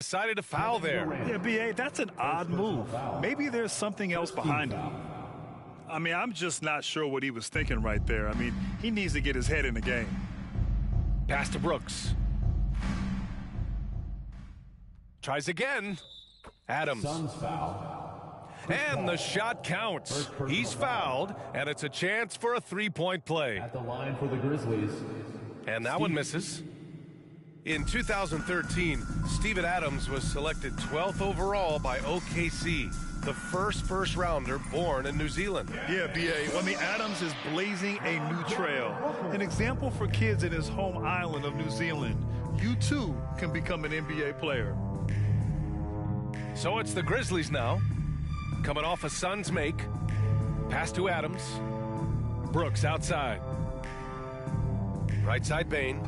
decided to foul there. Yeah, B.A., that's an odd move. Maybe there's something else behind it. I mean, I'm just not sure what he was thinking right there. I mean, he needs to get his head in the game. Pass to Brooks. Tries again. Adams. And the shot counts. He's fouled, and it's a chance for a three-point play. At the line for the Grizzlies. And that one misses. In 2013, Steven Adams was selected 12th overall by OKC, the first rounder born in New Zealand. Yeah, B.A., I mean, Adams is blazing a new trail. An example for kids in his home island of New Zealand. You, too, can become an NBA player. So it's the Grizzlies now. Coming off a Suns make. Pass to Adams. Brooks outside. Right side Bane.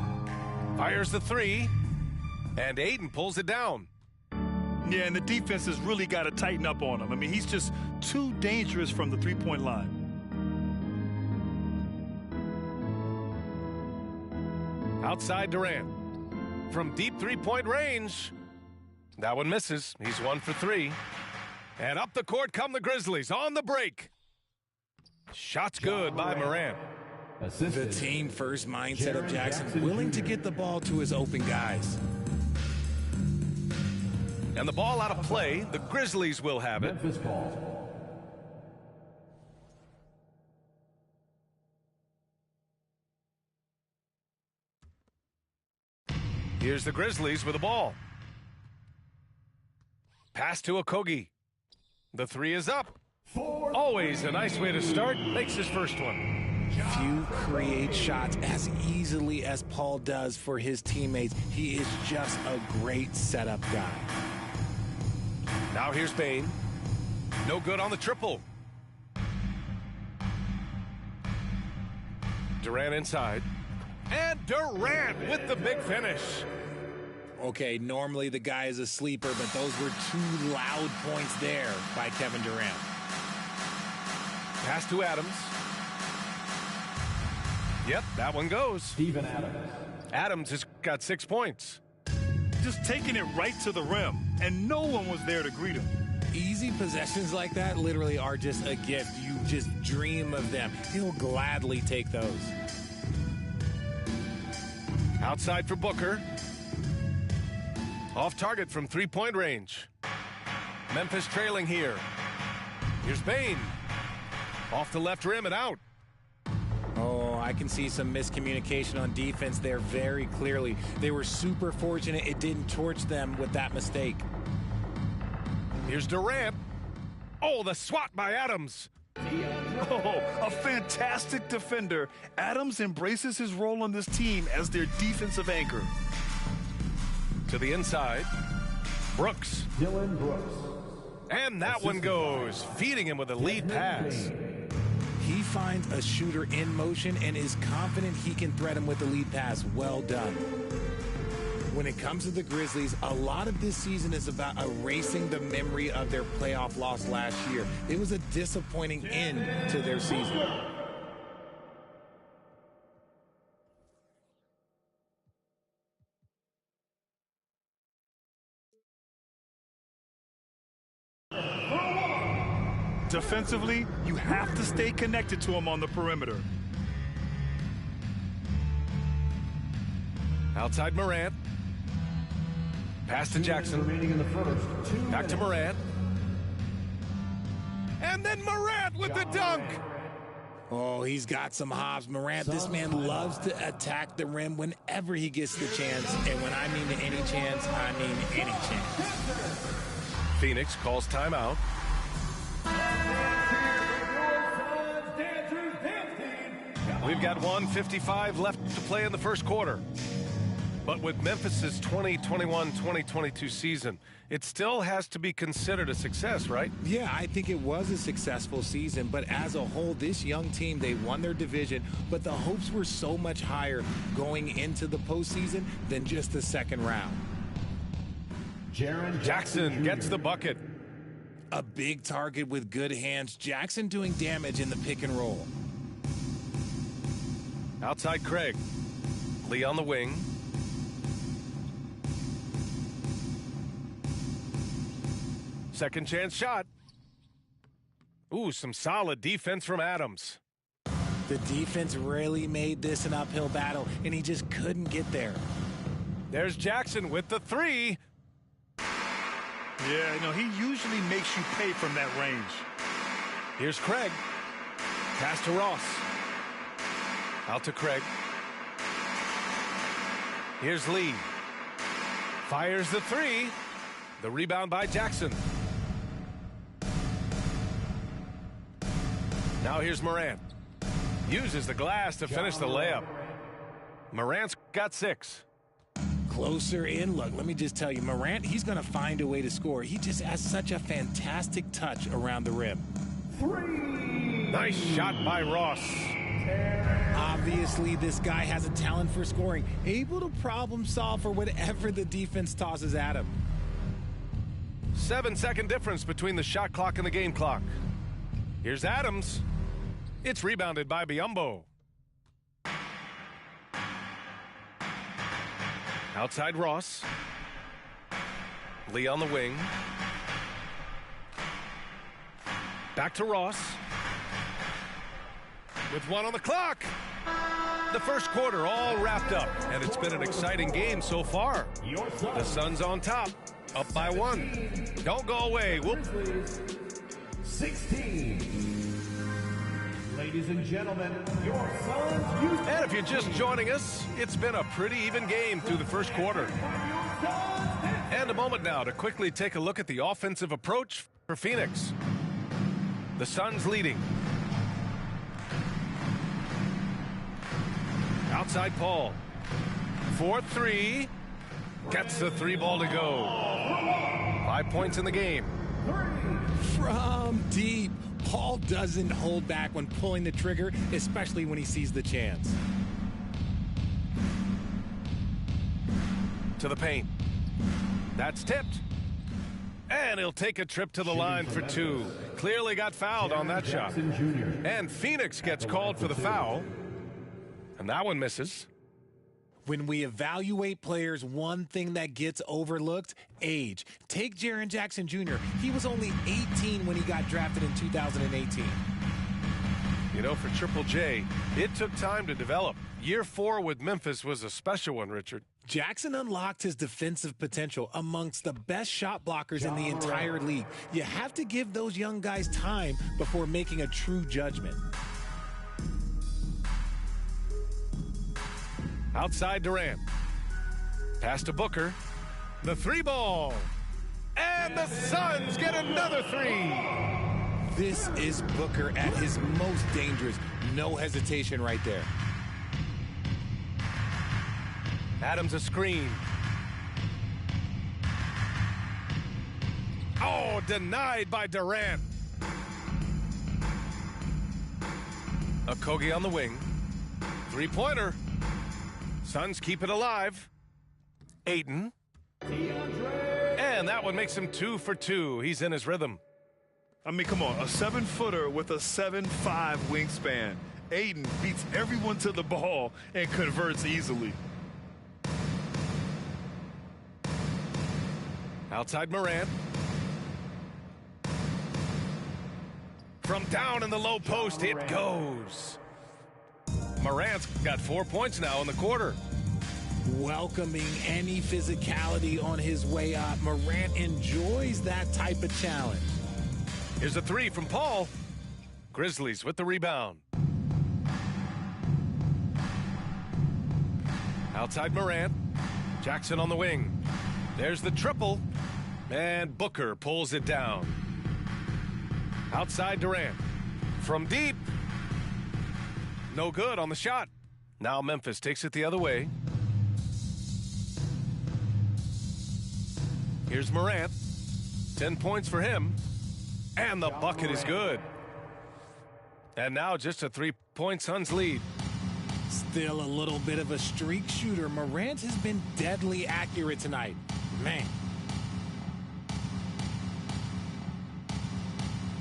Fires the three. And Ayton pulls it down. Yeah, and the defense has really got to tighten up on him. I mean, he's just too dangerous from the three-point line. Outside Durant. From deep three-point range. That one misses. He's 1 for 3. And up the court come the Grizzlies on the break. Shots good by Morant. The team-first mindset of Jackson, willing to get the ball to his open guys. And the ball out of play. The Grizzlies will have it. Memphis ball. Here's the Grizzlies with the ball. Pass to Okogie. The three is up. Always a nice way to start. Makes his first one. Few create shots as easily as Paul does for his teammates. He is just a great setup guy. Now here's Bane. No good on the triple. Durant inside. And Durant with the big finish. Okay, normally the guy is a sleeper, but those were 2 loud points there by Kevin Durant. Pass to Adams. Yep, that one goes. Steven Adams. Adams has got 6 points. Just taking it right to the rim, and no one was there to greet him. Easy possessions like that literally are just a gift. You just dream of them. He'll gladly take those. Outside for Booker. Off target from three-point range. Memphis trailing here. Here's Bane. Off the left rim and out. Oh, I can see some miscommunication on defense there very clearly. They were super fortunate it didn't torch them with that mistake. Here's Durant. Oh, the swat by Adams. Oh, a fantastic defender. Adams embraces his role on this team as their defensive anchor. To the inside. Brooks. Dylan Brooks. And that one goes, feeding him with a lead pass. He finds a shooter in motion and is confident he can threat him with the lead pass. Well done. When it comes to the Grizzlies, a lot of this season is about erasing the memory of their playoff loss last year. It was a disappointing end to their season. Defensively, you have to stay connected to him on the perimeter. Outside Morant. Pass to Jackson. Remaining in the first. Back to Morant. And then Morant with the dunk. Oh, he's got some hops. Morant, this man loves to attack the rim whenever he gets the chance. And when I mean any chance, I mean any chance. Phoenix calls timeout. We've got 1:55 left to play in the first quarter. But with Memphis's 2021-2022 season, it still has to be considered a success, right? Yeah, I think it was a successful season, but as a whole, this young team, they won their division, but the hopes were so much higher going into the postseason than just the second round. Jaren Jackson gets the bucket. A big target with good hands. Jackson doing damage in the pick and roll. Outside Craig. Lee on the wing. Second chance shot. Ooh, some solid defense from Adams. The defense really made this an uphill battle, and he just couldn't get there. There's Jackson with the three. Yeah, he usually makes you pay from that range. Here's Craig. Pass to Ross. Out to Craig. Here's Lee. Fires the three. The rebound by Jackson. Now here's Morant. Uses the glass to finish the layup. Morant's got 6. Closer in. Look, let me just tell you, Morant, he's going to find a way to score. He just has such a fantastic touch around the rim. Nice shot by Ross. Obviously, this guy has a talent for scoring, able to problem solve for whatever the defense tosses at him. 7-second difference between the shot clock and the game clock. Here's Adams. It's rebounded by Biyombo. Outside Ross. Lee on the wing. Back to Ross. With 1 on the clock. The first quarter all wrapped up, and it's been an exciting game so far. The Suns on top, up by 1. Don't go away. 16. Ladies and gentlemen, your Suns. And if you're just joining us, it's been a pretty even game through the first quarter. And a moment now to quickly take a look at the offensive approach for Phoenix. The Suns leading. Outside Paul. 4-3. Gets the 3 ball to go. 5 points in the game. From deep. Paul doesn't hold back when pulling the trigger, especially when he sees the chance. To the paint. That's tipped. And he'll take a trip to the line for 2. Clearly got fouled on that shot. And Phoenix gets called for the foul. And that one misses. When we evaluate players, one thing that gets overlooked, age. Take Jaren Jackson Jr. He was only 18 when he got drafted in 2018. For Triple J, it took time to develop. Year 4 with Memphis was a special one, Richard. Jackson unlocked his defensive potential amongst the best shot blockers in the entire league. You have to give those young guys time before making a true judgment. Outside Durant. Pass to Booker. The 3 ball. And the Suns get another 3. This is Booker at his most dangerous. No hesitation right there. Adams a screen. Oh, denied by Durant. Okogie on the wing. 3-pointer. Suns keep it alive. Ayton. And that one makes him 2 for 2. He's in his rhythm. Come on, a 7-footer with a 7'5" wingspan. Ayton beats everyone to the ball and converts easily. Outside Morant. From down in the low post, it goes. Morant's got 4 points now in the quarter. Welcoming any physicality on his way up. Morant enjoys that type of challenge. Here's a 3 from Paul. Grizzlies with the rebound. Outside Morant. Jackson on the wing. There's the triple. And Booker pulls it down. Outside Durant. From deep. No good on the shot. Now Memphis takes it the other way. Here's Morant. 10 points for him. And the bucket is good. And now just a 3-point Suns lead. Still a little bit of a streak shooter. Morant has been deadly accurate tonight. Man.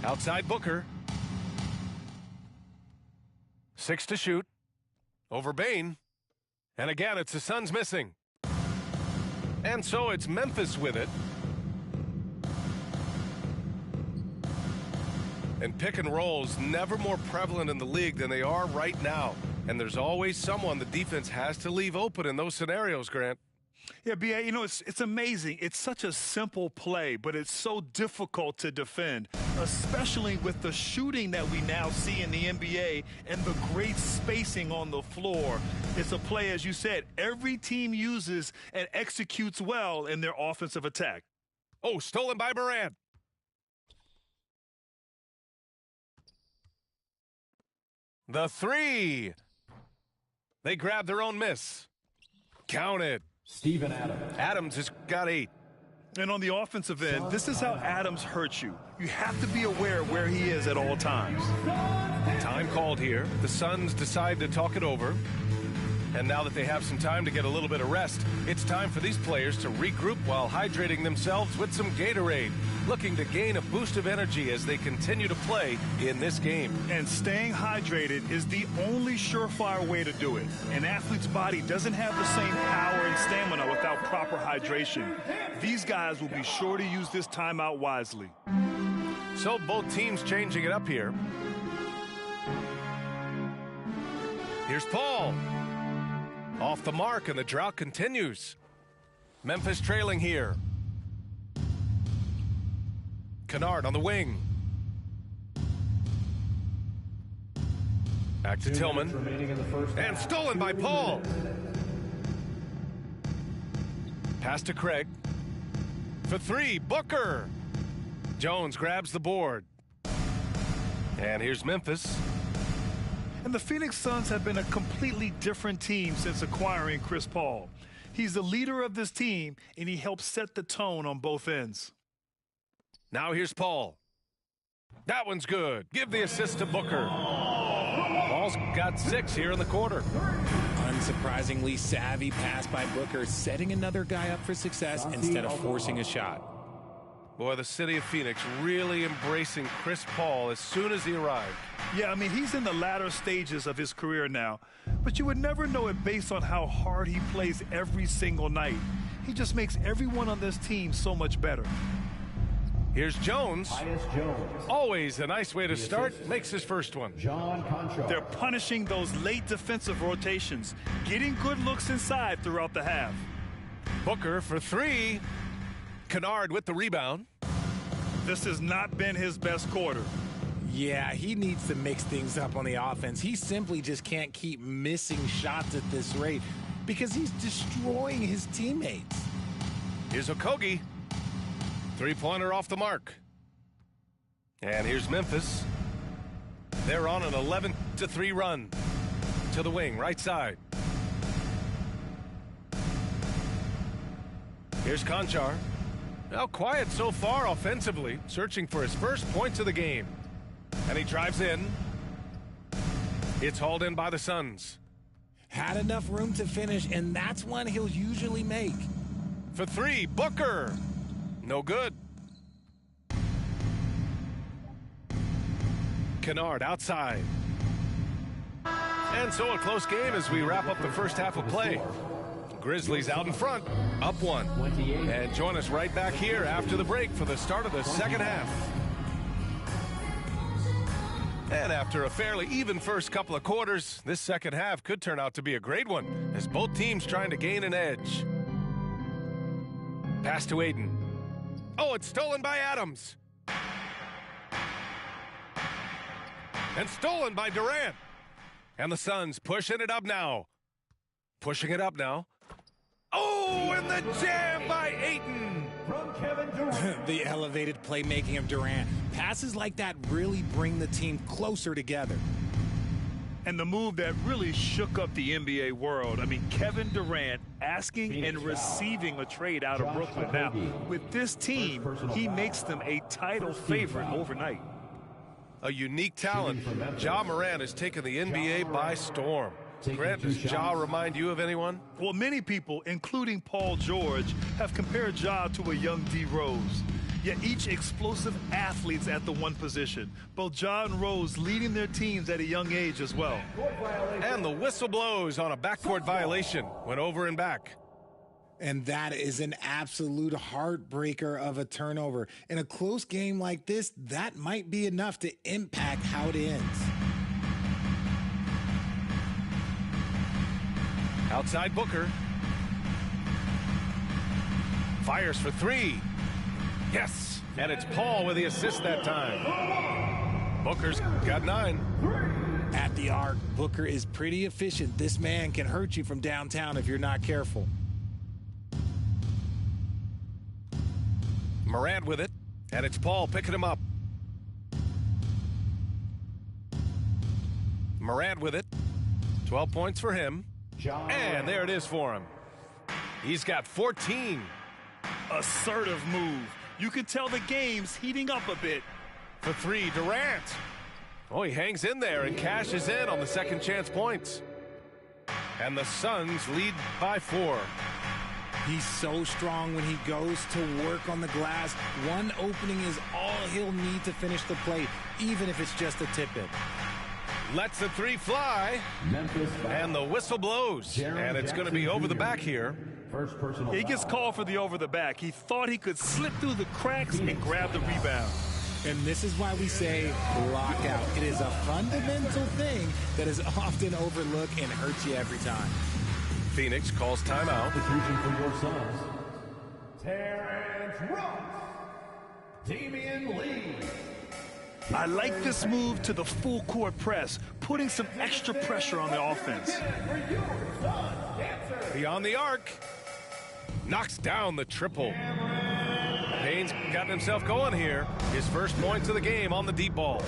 Outside Booker. 6 to shoot. Over Bane. And again, it's the Suns missing. And so it's Memphis with it. And pick and rolls never more prevalent in the league than they are right now. And there's always someone the defense has to leave open in those scenarios, Grant. Yeah, B.A., you know, it's amazing. It's such a simple play, but it's so difficult to defend, especially with the shooting that we now see in the NBA and the great spacing on the floor. It's a play, as you said, every team uses and executes well in their offensive attack. Oh, stolen by Morant. The three. They grab their own miss. Count it. Steven Adams. Adams has got 8. And on the offensive end, this is how Adams hurts you. You have to be aware where he is at all times. Time called here. The Suns decide to talk it over. And now that they have some time to get a little bit of rest, it's time for these players to regroup while hydrating themselves with some Gatorade, looking to gain a boost of energy as they continue to play in this game. And staying hydrated is the only surefire way to do it. An athlete's body doesn't have the same power and stamina without proper hydration. These guys will be sure to use this timeout wisely. So both teams changing it up here. Here's Paul. Off the mark, and the drought continues. Memphis trailing here. Kennard on the wing. Back to Tillman. And stolen by Paul. Pass to Craig. For 3, Booker. Jones grabs the board. And here's Memphis. And the Phoenix Suns have been a completely different team since acquiring Chris Paul. He's the leader of this team, and he helps set the tone on both ends. Now here's Paul. That one's good. Give the assist to Booker. Paul's got 6 here in the quarter. Unsurprisingly savvy pass by Booker, setting another guy up for success instead of forcing a shot. Boy, the city of Phoenix really embracing Chris Paul as soon as he arrived. Yeah, I mean, he's in the latter stages of his career now, but you would never know it based on how hard he plays every single night. He just makes everyone on this team so much better. Here's Jones. Always a nice way to start. Makes his first one. John Concho. They're punishing those late defensive rotations, getting good looks inside throughout the half. Booker for 3. Kennard with the rebound. This has not been his best quarter. Yeah, he needs to mix things up on the offense. He simply just can't keep missing shots at this rate because he's destroying his teammates. Here's Okogie. 3-pointer off the mark. And here's Memphis. They're on an 11-3 run. To the wing, right side. Here's Conchar. Now quiet so far offensively, searching for his first points of the game. And he drives in. It's hauled in by the Suns. Had enough room to finish, and that's one he'll usually make. For 3, Booker. No good. Kennard outside. And so a close game as we wrap up the first half of play. Grizzlies out in front, up 1. And join us right back here after the break for the start of the second half. And after a fairly even first couple of quarters, this second half could turn out to be a great one as both teams trying to gain an edge. Pass to Ayton. Oh, it's stolen by Adams. And stolen by Durant. And the Suns pushing it up now. Pushing it up now. Oh, and the jam by Ayton. From Kevin Durant. The elevated playmaking of Durant. Passes like that really bring the team closer together. And the move that really shook up the NBA world. I mean, Kevin Durant asking and receiving a trade out of Brooklyn. Now, with this team, he makes them a title favorite overnight. A unique talent. Ja Morant has taken the NBA by storm. Grant, does Ja remind you of anyone? Well, many people, including Paul George, have compared Ja to a young D. Rose. Yet each explosive athlete's at the one position. Both Ja and Rose leading their teams at a young age as well. And the whistle blows on a backcourt violation. Went over and back. And that is an absolute heartbreaker of a turnover. In a close game like this, that might be enough to impact how it ends. Outside Booker. Fires for three. Yes, and it's Paul with the assist that time. Booker's got 9. At the arc, Booker is pretty efficient. This man can hurt you from downtown if you're not careful. Morant with it, and it's Paul picking him up. Morant with it. 12 points for him. And there it is for him. He's got 14. Assertive move. You can tell the game's heating up a bit. For three, Durant. Oh, he hangs in there and cashes in on the second chance points. And the Suns lead by 4. He's so strong when he goes to work on the glass. One opening is all he'll need to finish the play, even if it's just a tip-in. Lets the three fly. And the whistle blows. And it's going to be over the back here. First personal He gets called for the over the back. He thought he could slip through the cracks and grab the rebound. And this is why we say lockout. It is a fundamental thing that is often overlooked and hurts you every time. Phoenix calls timeout. Reaching for your Suns. Terrence Ross. Damian Lee. I like this move to the full court press, putting some extra pressure on the offense. Beyond the arc. Knocks down the triple. Payne's gotten himself going here. His first points of the game on the deep ball.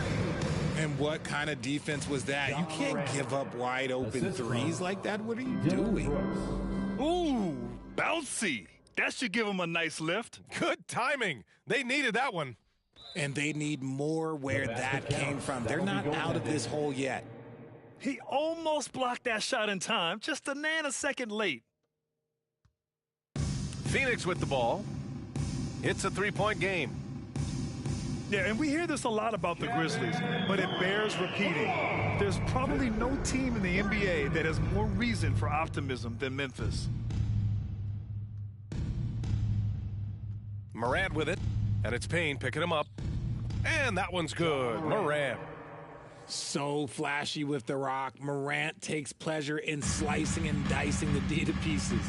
And what kind of defense was that? You can't give up wide open threes like that. What are you doing? Ooh, bouncy. That should give him a nice lift. Good timing. They needed that one. And they need more where that came from. They're not out of this hole yet. He almost blocked that shot in time, just a nanosecond late. Phoenix with the ball. It's a three-point game. Yeah, and we hear this a lot about the Grizzlies, but it bears repeating. There's probably no team in the NBA that has more reason for optimism than Memphis. Morant with it, and it's Payne picking him up. And that one's good. Morant. So flashy with the rock. Morant takes pleasure in slicing and dicing the D to pieces.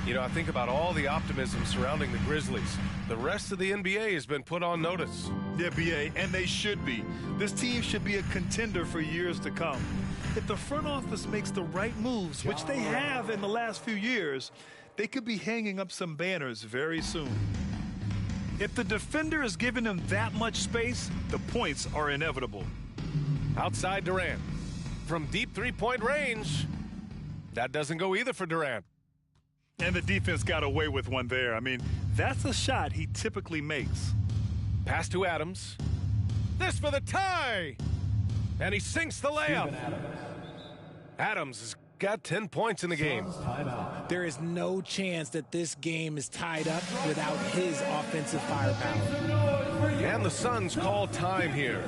You know, I think about all the optimism surrounding the Grizzlies. The rest of the NBA has been put on notice. The NBA, and they should be. This team should be a contender for years to come. If the front office makes the right moves, which they have in the last few years, they could be hanging up some banners very soon. If the defender is giving them that much space, the points are inevitable. Outside Durant. From deep three-point range. That doesn't go either for Durant. And the defense got away with one there. I mean, that's a shot he typically makes. Pass to Adams. This for the tie! And he sinks the layup. Adams has got 10 points in the game. There is no chance that this game is tied up without his offensive firepower. And the Suns call time here.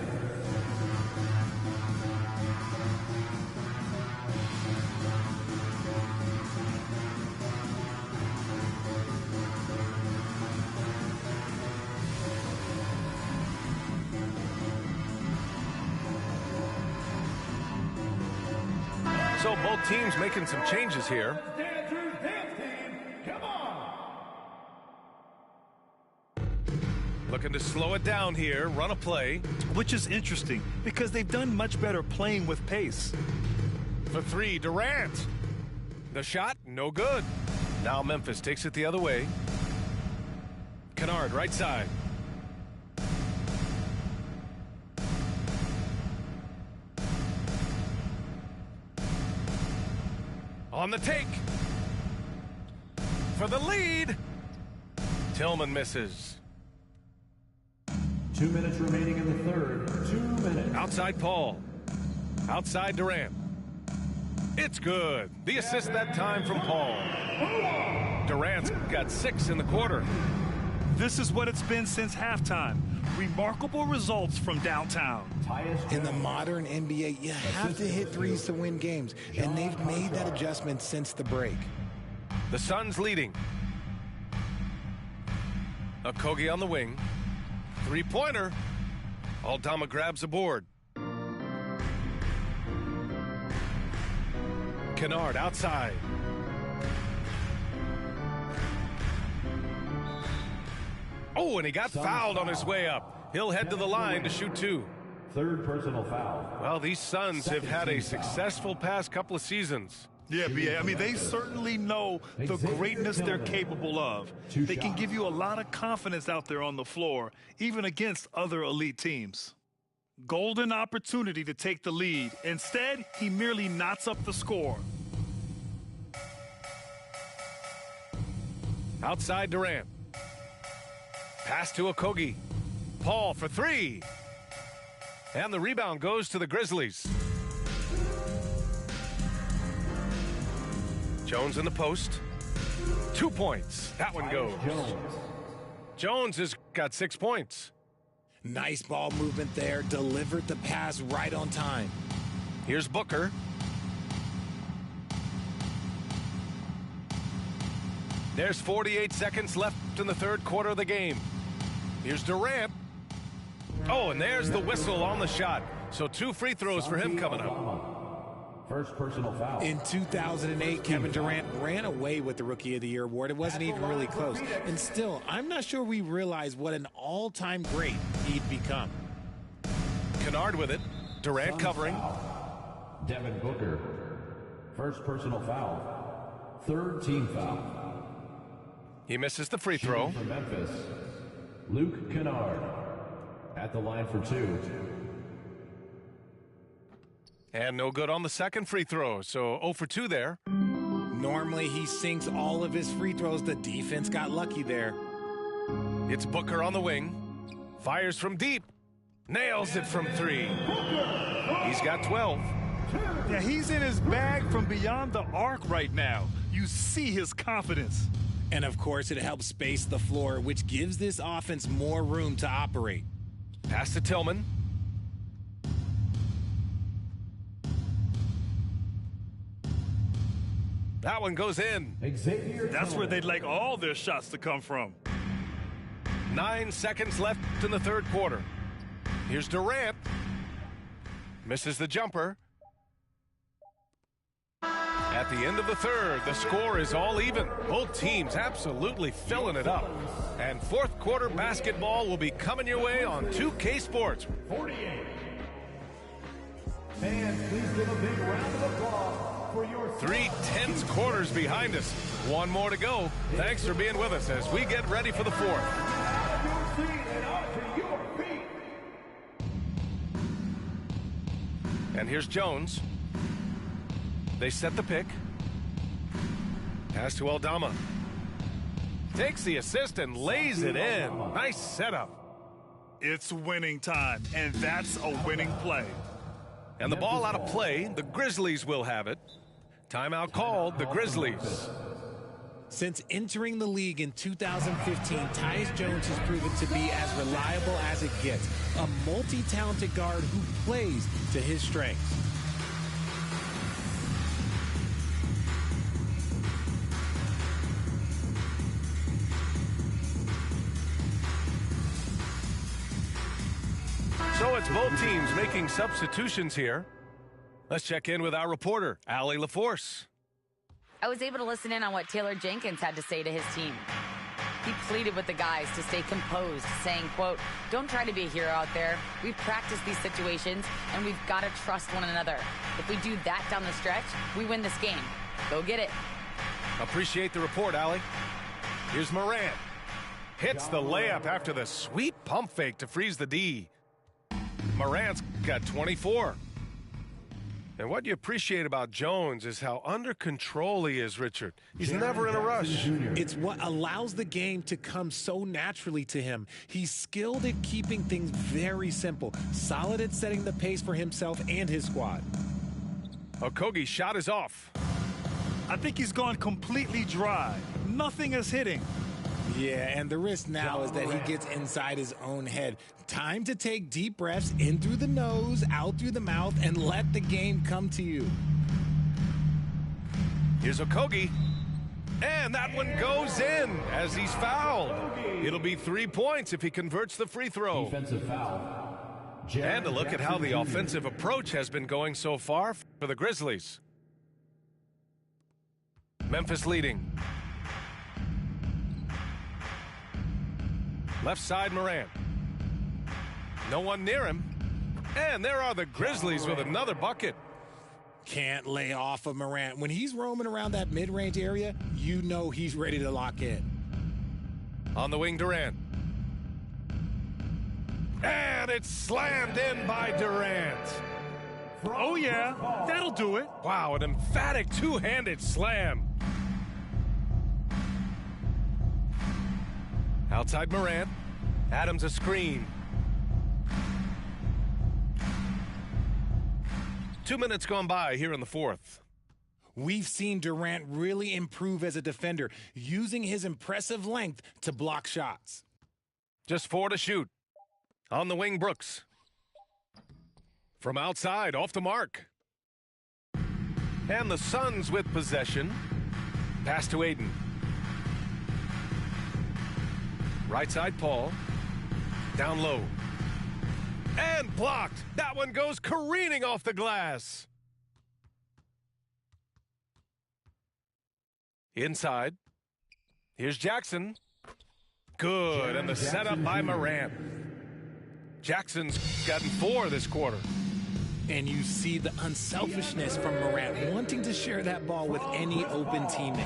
So both teams making some changes here. Looking to slow it down here, run a play. Which is interesting because they've done much better playing with pace. For three, Durant. The shot, no good. Now Memphis takes it the other way. Kennard, right side. On the take. For the lead. Tillman misses. 2 minutes remaining in the third. 2 minutes. Outside Paul. Outside Durant. It's good. The assist that time from Paul. Durant's got 6 in the quarter. This is what it's been since halftime. Remarkable results from downtown. In the modern NBA, you have to hit threes to win games, and they've made that adjustment since the break. The Suns leading. Okogie on the wing. Three-pointer. Aldama grabs a board. Kennard outside. Oh, and he got fouled on his way up. He'll head to the line to shoot two. Third personal foul. Well, these Suns have had a successful past couple of seasons. Yeah, B.A. I mean, they certainly know the greatness they're capable of. They can give you a lot of confidence out there on the floor, even against other elite teams. Golden opportunity to take the lead. Instead, he merely knots up the score. Outside Durant. Pass to Okogie. Paul for three. And the rebound goes to the Grizzlies. Jones in the post. 2 points. That one goes. Jones has got 6 points. Nice ball movement there. Delivered the pass right on time. Here's Booker. There's 48 seconds left in the third quarter of the game. Here's Durant. Oh, and there's the whistle on the shot. So 2 free throws for him coming up. First personal foul. In 2008, Kevin Durant ran away with the Rookie of the Year award. It wasn't even really close. And still, I'm not sure we realize what an all-time great he'd become. Kennard with it. Durant covering. Devin Booker. First personal foul. Third team foul. He misses the free throw. For Memphis, Luke Kennard at the line for 2. And no good on the second free throw, so 0 for 2 there. Normally, he sinks all of his free throws. The defense got lucky there. It's Booker on the wing. Fires from deep. Nails it from 3. He's got 12. Yeah, he's in his bag from beyond the arc right now. You see his confidence. And, of course, it helps space the floor, which gives this offense more room to operate. Pass to Tillman. That one goes in. That's where they'd like all their shots to come from. 9 seconds left in the third quarter. Here's Durant. Misses the jumper. At the end of the third, the score is all even. Both teams absolutely filling it up. And fourth quarter basketball will be coming your way on 2K Sports. 48. Fans, please give a big round of applause for your 3 tense quarters behind us. One more to go. Thanks for being with us as we get ready for the fourth. out of your seat and onto your feet. And here's Jones. They set the pick. Pass to Aldama. Takes the assist and lays it in. Nice setup. It's winning time, and that's a winning play. And the ball out of play. The Grizzlies will have it. Timeout called, the Grizzlies. Since entering the league in 2015, Tyus Jones has proven to be as reliable as it gets. A multi-talented guard who plays to his strengths. So it's both teams making substitutions here. Let's check in with our reporter, Allie LaForce. I was able to listen in on what Taylor Jenkins had to say to his team. He pleaded with the guys to stay composed, saying, quote, "Don't try to be a hero out there. We've practiced these situations, and we've got to trust one another. If we do that down the stretch, we win this game. Go get it." Appreciate the report, Allie. Here's Morant. Hits the layup after the sweet pump fake to freeze the D. Morant's got 24. And what you appreciate about Jones is how under control he is, Richard. He's never in a rush. It's what allows the game to come so naturally to him. He's skilled at keeping things very simple, solid at setting the pace for himself and his squad. Okogie's shot is off. I think he's gone completely dry. Nothing is hitting. Yeah, and the risk now is that he gets inside his own head. Time to take deep breaths in through the nose, out through the mouth, and let the game come to you. Here's Okogie. And that one goes in as he's fouled. It'll be 3 points if he converts the free throw. Defensive foul. And a look at how the offensive approach has been going so far for the Grizzlies. Memphis leading. Left side, Morant. No one near him. And there are the Grizzlies with another bucket. Can't lay off of Morant. When he's roaming around that mid-range area, you know he's ready to lock in. On the wing, Durant. And it's slammed in by Durant. Oh, yeah, that'll do it. Wow, an emphatic two-handed slam. Outside Morant. Adams a screen. 2 minutes gone by here in the fourth. We've seen Durant really improve as a defender, using his impressive length to block shots. Just 4 to shoot. On the wing, Brooks. From outside, off the mark. And the Suns with possession. Pass to Ayton. Right side, Paul. Down low. And blocked. That one goes careening off the glass. Inside. Here's Jackson. Good. And the setup by Morant. Jackson's gotten 4 this quarter. And you see the unselfishness from Morant, wanting to share that ball with any open teammate.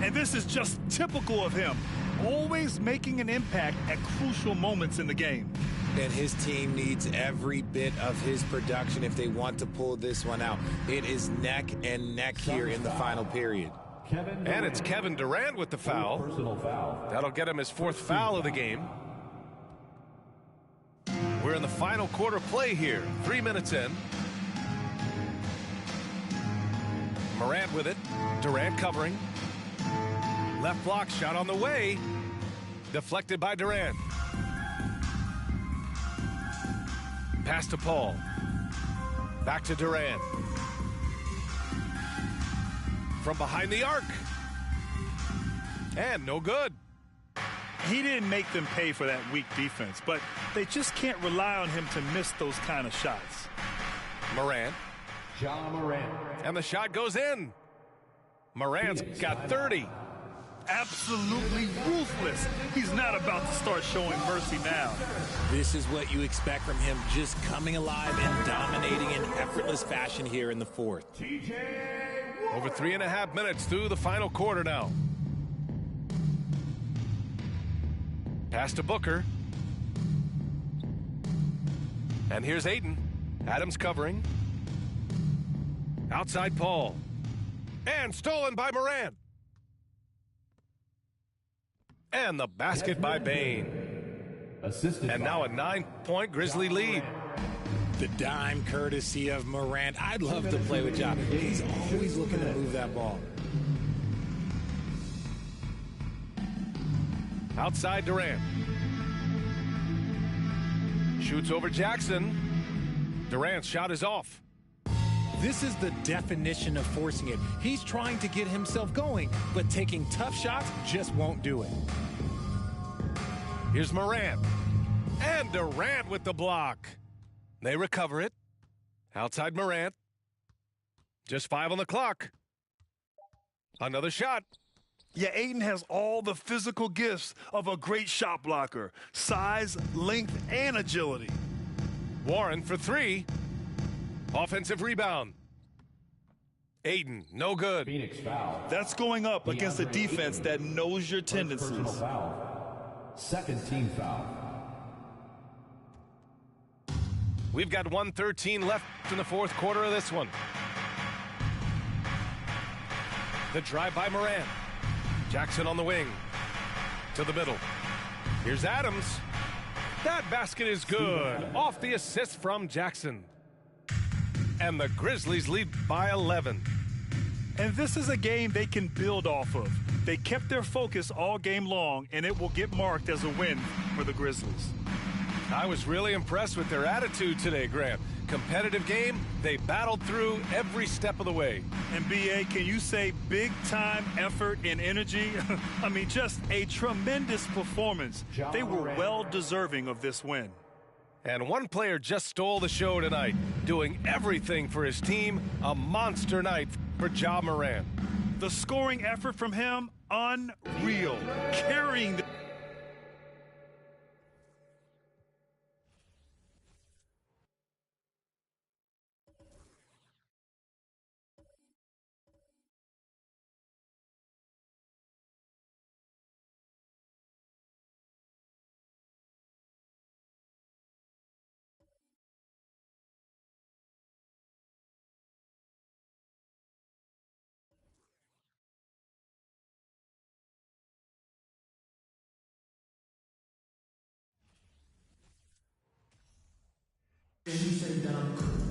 And this is just typical of him, always making an impact at crucial moments in the game. And his team needs every bit of his production if they want to pull this one out. It is neck and neck here in the final period. And it's Kevin Durant with the foul. Personal foul. That'll get him his 4th foul of the game. We're in the final quarter play here. 3 minutes in. Morant with it. Durant covering. Left block shot on the way. Deflected by Durant. Pass to Paul. Back to Durant. From behind the arc. And no good. He didn't make them pay for that weak defense, but they just can't rely on him to miss those kind of shots. Morant. Ja Morant. And the shot goes in. Morant's got 30. Absolutely ruthless. He's not about to start showing mercy now. This is what you expect from him, just coming alive and dominating in effortless fashion here in the fourth. Over 3.5 minutes through the final quarter now. Pass to Booker. And here's Ayton. Adams covering. Outside Paul. And stolen by Morant. And the basket by Bane. Assisted And now a 9-point Grizzly lead. The dime courtesy of Morant. I'd love to play with Ja. He's always looking to move that ball. Outside Durant. Shoots over Jackson. Durant's shot is off. This is the definition of forcing it. He's trying to get himself going, but taking tough shots just won't do it. Here's Morant. And Durant with the block. They recover it. Outside Morant. Just 5 on the clock. Another shot. Yeah, Ayton has all the physical gifts of a great shot blocker. Size, length, and agility. Warren for 3. Offensive rebound. Ayton, no good. Phoenix foul. That's going up against a defense that knows your Personal tendencies. foul. Second team foul. We've got 1:13 left in the fourth quarter of this one. The drive by Morant. Jackson on the wing. To the middle. Here's Adams. That basket is good. Off the assist from Jackson. And the Grizzlies lead by 11. And this is a game they can build off of. They kept their focus all game long, and it will get marked as a win for the Grizzlies. I was really impressed with their attitude today, Grant. Competitive game, they battled through every step of the way. And B.A., can you say big-time effort and energy? I mean, just a tremendous performance. They were well-deserving of this win. And one player just stole the show tonight, doing everything for his team. A monster night for Ja Morant. The scoring effort from him, unreal. Carrying the...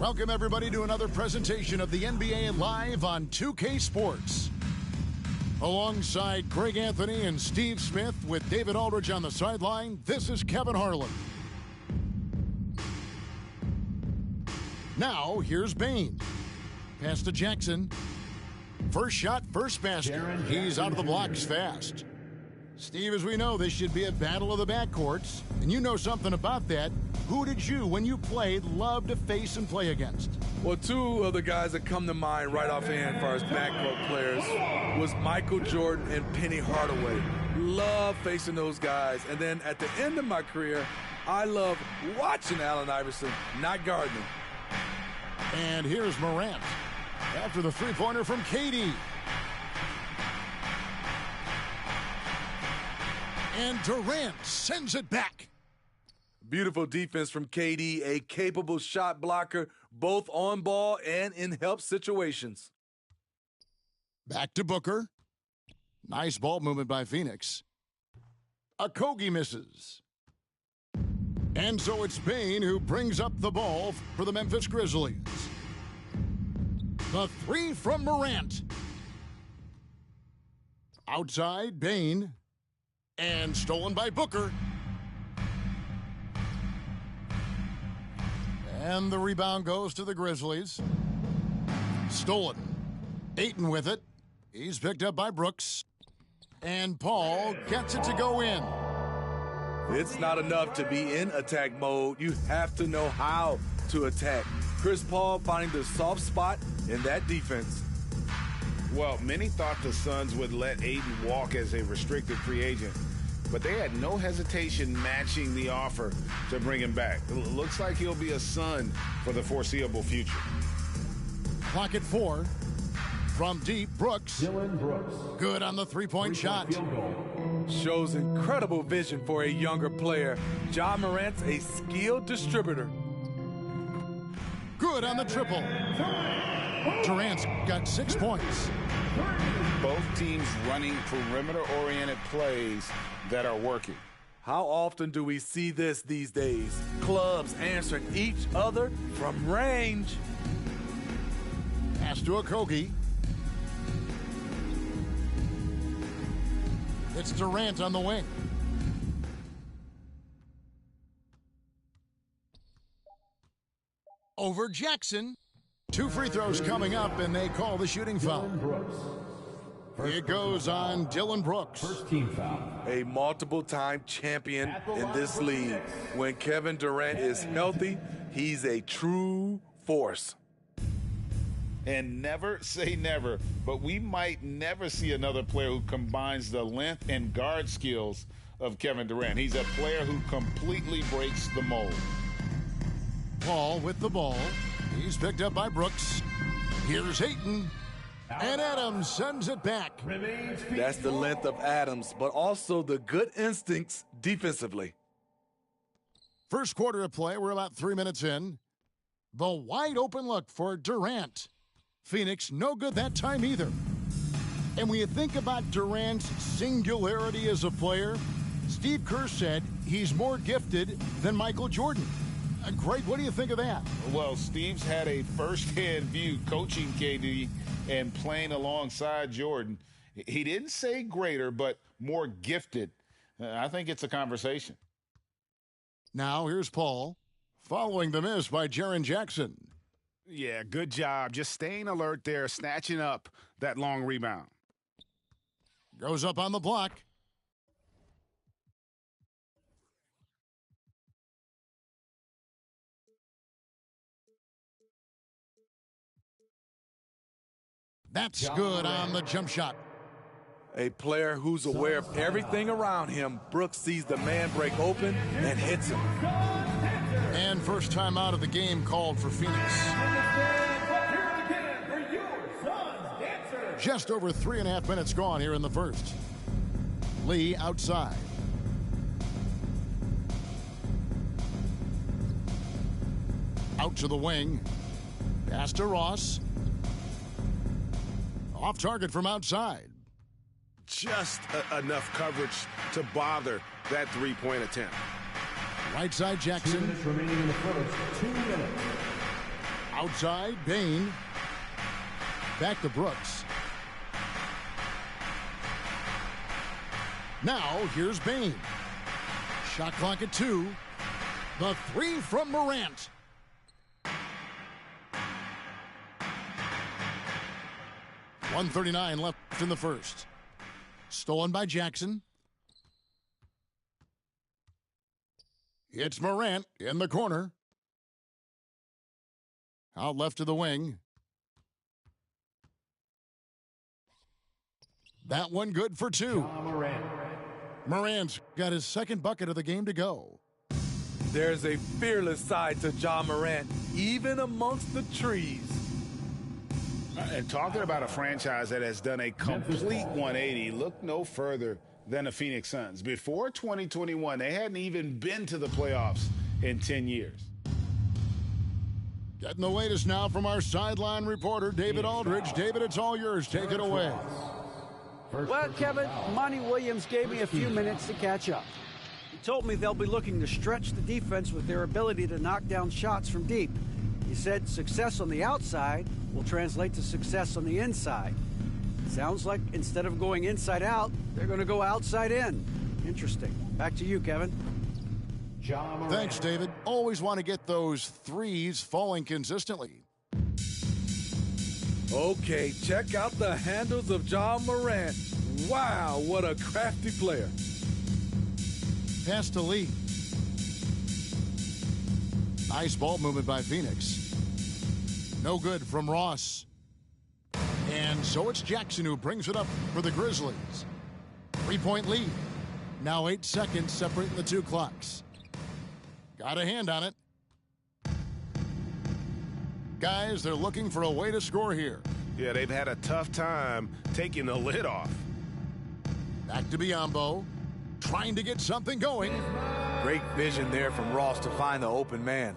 Welcome, everybody, to another presentation of the NBA Live on 2K Sports. Alongside Greg Anthony and Steve Smith with David Aldridge on the sideline, this is Kevin Harlan. Now, here's Bane. Pass to Jackson. First shot, first basket. He's out of the blocks fast. Steve, as we know, this should be a battle of the backcourts, and you know something about that. Who did you, when you played, love to face and play against? Well, two of the guys that come to mind right offhand as far as backcourt players was Michael Jordan and Penny Hardaway. Love facing those guys. And then at the end of my career, I love watching Allen Iverson, not guarding him. And here's Morant after the three-pointer from KD. And Durant sends it back. Beautiful defense from KD, a capable shot blocker, both on ball and in help situations. Back to Booker. Nice ball movement by Phoenix. Okogie misses. And so it's Bane who brings up the ball for the Memphis Grizzlies. The three from Morant. Outside, Bane. And stolen by Booker. And the rebound goes to the Grizzlies. Stolen. Ayton with it. He's picked up by Brooks. And Paul gets it to go in. It's not enough to be in attack mode. You have to know how to attack. Chris Paul finding the soft spot in that defense. Well, many thought the Suns would let Ayton walk as a restricted free agent, but they had no hesitation matching the offer to bring him back. It looks like he'll be a Sun for the foreseeable future. Clock at 4. From deep, Brooks. Dylan Brooks. Good on the three-point shot. Field goal. Shows incredible vision for a younger player. Ja Morant's a skilled distributor. Good on the triple. Durant's got 6 points. Both teams running perimeter-oriented plays that are working. How often do we see this these days? Clubs answering each other from range. Pass to Okogie. It's Durant on the wing. Over Jackson. 2 free throws coming up, and they call the shooting foul. It goes on Dylan Brooks. First team foul. A multiple-time champion in this league. When Kevin Durant is healthy, he's a true force. And never say never, but we might never see another player who combines the length and guard skills of Kevin Durant. He's a player who completely breaks the mold. Paul with the ball. He's picked up by Brooks. Here's Ayton. And Adams sends it back. That's the length of Adams, but also the good instincts defensively. First quarter of play, we're about 3 minutes in. The wide open look for Durant. Phoenix, no good that time either. And when you think about Durant's singularity as a player, Steve Kerr said he's more gifted than Michael Jordan. Greg, what do you think of that? Well, Steve's had a first-hand view coaching KD and playing alongside Jordan. He didn't say greater, but more gifted. I think it's a conversation. Now here's Paul. following the miss by Jaren Jackson. Yeah, good job. Just staying alert there, snatching up that long rebound. Goes up on the block. That's good on the jump shot. A player who's aware of everything around him. Brooks sees the man break open and hits him. And first time out of the game called for Phoenix. Just over 3.5 minutes gone here in the first. Lee outside. Out to the wing. Pass to Ross. Off target from outside. Just enough coverage to bother that three-point attempt. Right side, Jackson. 2 minutes remaining in the first. 2 minutes. Outside, Bane. Back to Brooks. Now, here's Bane. Shot clock at 2. The three from Morant. .139 left in the first. Stolen by Jackson. It's Morant in the corner. Out left to the wing. That one good for 2. Morant's got his second bucket of the game to go. There's a fearless side to Ja Morant, even amongst the trees. And talking about a franchise that has done a complete 180, look no further than the Phoenix Suns. Before 2021, they hadn't even been to the playoffs in 10 years. Getting the latest now from our sideline reporter, David Aldridge. David, it's all yours. Take it away. Well, Kevin, Monty Williams gave me a few minutes to catch up. He told me they'll be looking to stretch the defense with their ability to knock down shots from deep. He said success on the outside will translate to success on the inside. Sounds like instead of going inside out, they're going to go outside in. Interesting. Back to you, Kevin. Thanks, David. Always want to get those threes falling consistently. Okay, check out the handles of Ja Morant. Wow, what a crafty player. Pass to Lee. Nice ball movement by Phoenix. No good from Ross. And so it's Jackson who brings it up for the Grizzlies. 3-point lead. Now 8 seconds separating the two clocks. Got a hand on it. Guys, they're looking for a way to score here. Yeah, they've had a tough time taking the lid off. Back to Biyombo. Trying to get something going. Great vision there from Ross to find the open man.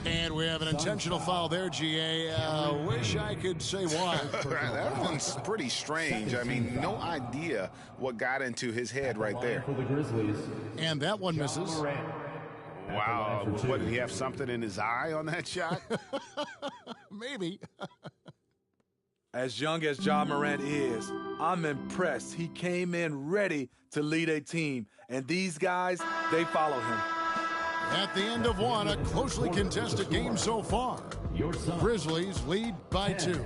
And we have an intentional foul there, GA. Wish I could say why. That one's pretty strange. I mean, no idea what got into his head right there. For the Grizzlies. And that one misses. Wow. What, did he have something in his eye on that shot? Maybe. As young as Ja Morant is, I'm impressed. He came in ready to lead a team, and these guys, they follow him. At the end of one, a closely contested game so far. Grizzlies lead by 2.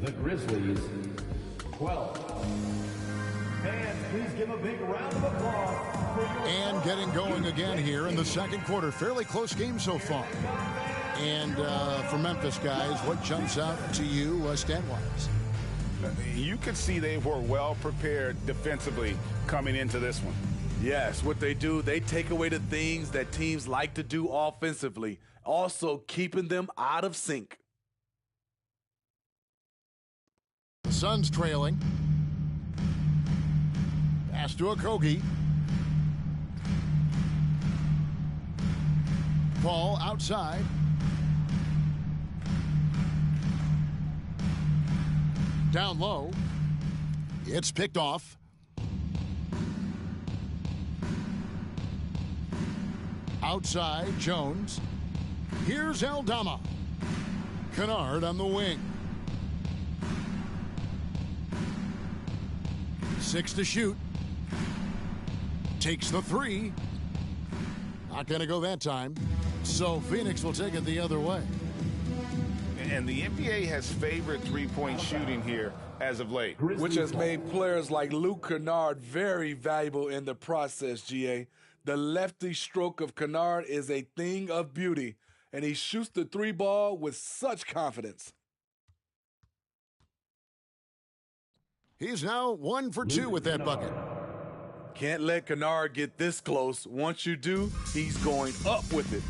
The Grizzlies, 12. Fans, please give a big round of applause. And getting going again here in the second quarter. Fairly close game so far. And for Memphis, guys, what jumps out to you stat-wise? You could see they were well prepared defensively coming into this one. Yes, what they do, they take away the things that teams like to do offensively, also keeping them out of sync. The Suns trailing. Pass to Okogie. Ball outside. Down low. It's picked off. Outside, Jones. Here's Aldama. Kennard on the wing. 6 to shoot. Takes the 3. Not going to go that time. So Phoenix will take it the other way. And the NBA has favored three-point shooting here as of late, which has made players like Luke Kennard very valuable in the process, GA. The lefty stroke of Kennard is a thing of beauty, and he shoots the three ball with such confidence. He's now 1 for 2 with that bucket. Can't let Kennard get this close. Once you do, he's going up with it.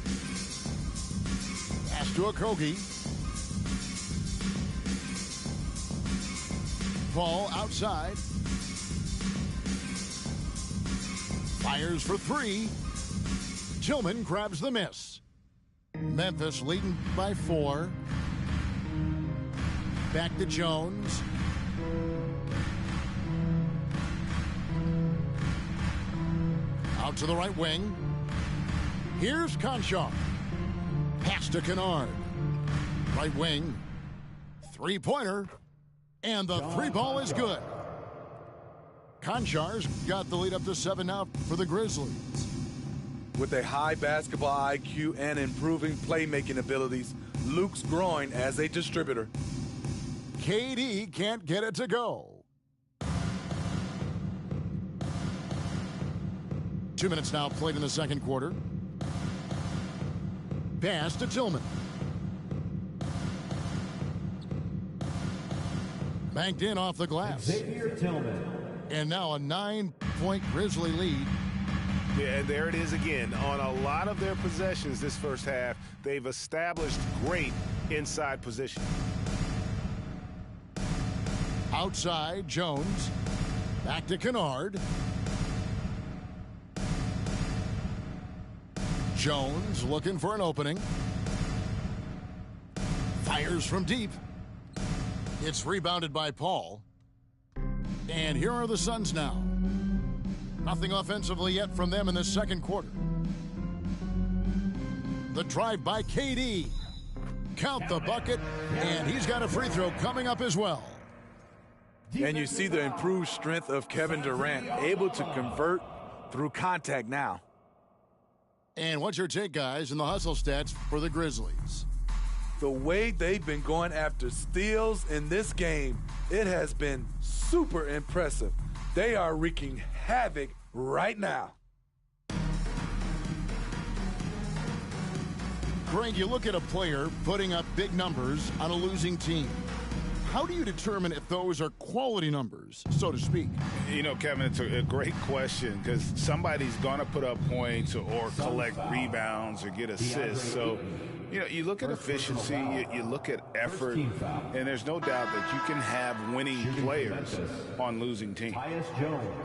Pass to Okogie. Ball outside. Fires for 3. Tillman grabs the miss. Memphis leading by 4. Back to Jones. Out to the right wing. Here's Conchar. Pass to Kennard. Right wing. Three-pointer. And the three ball is good. Conchar's got the lead up to 7 now for the Grizzlies. With a high basketball IQ and improving playmaking abilities, Luke's growing as a distributor. KD can't get it to go. 2 minutes now played in the second quarter. Pass to Tillman. Banked in off the glass. Xavier Tillman. And now a 9-point Grizzly lead. Yeah, there it is again. On a lot of their possessions this first half, they've established great inside position. Outside, Jones. Back to Kennard. Jones looking for an opening. Fires from deep. It's rebounded by Paul. And here are the Suns now. Nothing offensively yet from them in the second quarter. The drive by KD. Count the bucket, and he's got a free throw coming up as well. And you see the improved strength of Kevin Durant, able to convert through contact now. And what's your take, guys, in the hustle stats for the Grizzlies? The way they've been going after steals in this game, it has been super impressive. They are wreaking havoc right now. Greg, you look at a player putting up big numbers on a losing team. How do you determine if those are quality numbers, so to speak? You know, Kevin, it's a great question because somebody's going to put up points or collect rebounds or get assists. So, you know, you look at efficiency, you look at effort, and there's no doubt that you can have winning players on losing teams.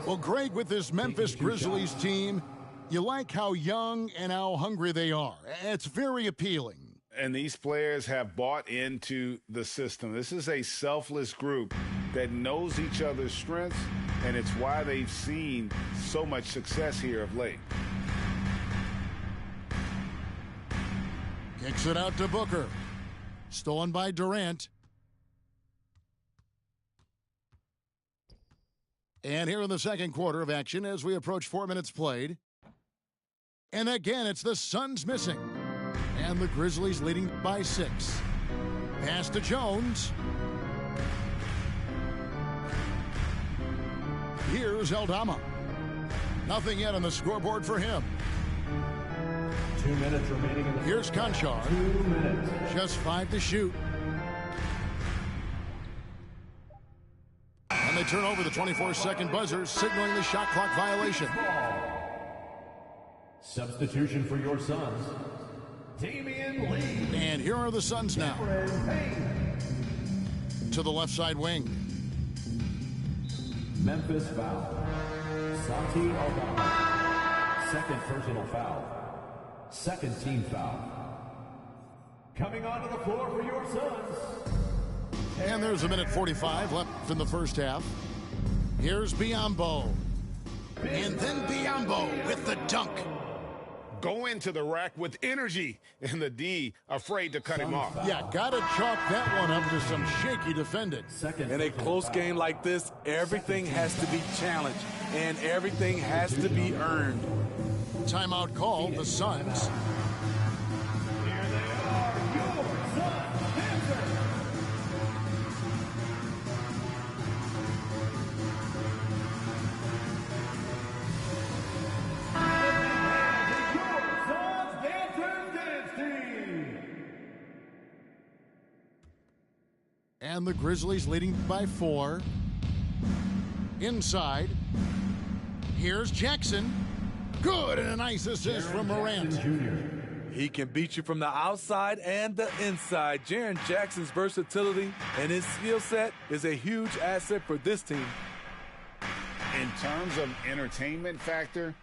Well, Greg, with this Memphis Grizzlies team, you like how young and how hungry they are. It's very appealing. And these players have bought into the system. This is a selfless group that knows each other's strengths, and it's why they've seen so much success here of late. Kicks it out to Booker. Stolen by Durant. And here in the second quarter of action as we approach 4 minutes played. And again, it's the Suns missing. And the Grizzlies leading by 6. Pass to Jones. Here's Aldama. Nothing yet on the scoreboard for him. 2 minutes remaining in the Here's Conchar. 2 minutes. Just 5 to shoot. And they turn over the 24-second buzzer, signaling the shot clock violation. Substitution for your Suns, Damian Lee. And here are the Suns now. To the left side wing. Memphis foul. Santi Aldama. Second personal foul. Second team foul. Coming onto the floor for your Suns. And there's a minute 45 left in the first half. Here's Biyombo. And then Biyombo with the dunk. Go into the rack with energy, and the D afraid to cut him off. Yeah, gotta chalk that one up to some shaky defending. In a close game like this, everything has to be challenged, and everything has to be earned. Timeout call, the Suns. Here they are, your Suns Dancers. Your Suns Dancers dance team. And the Grizzlies leading by 4. Inside. Here's Jackson. Good, and a nice assist from Morant. He can beat you from the outside and the inside. Jaren Jackson's versatility and his skill set is a huge asset for this team. In terms of entertainment factor,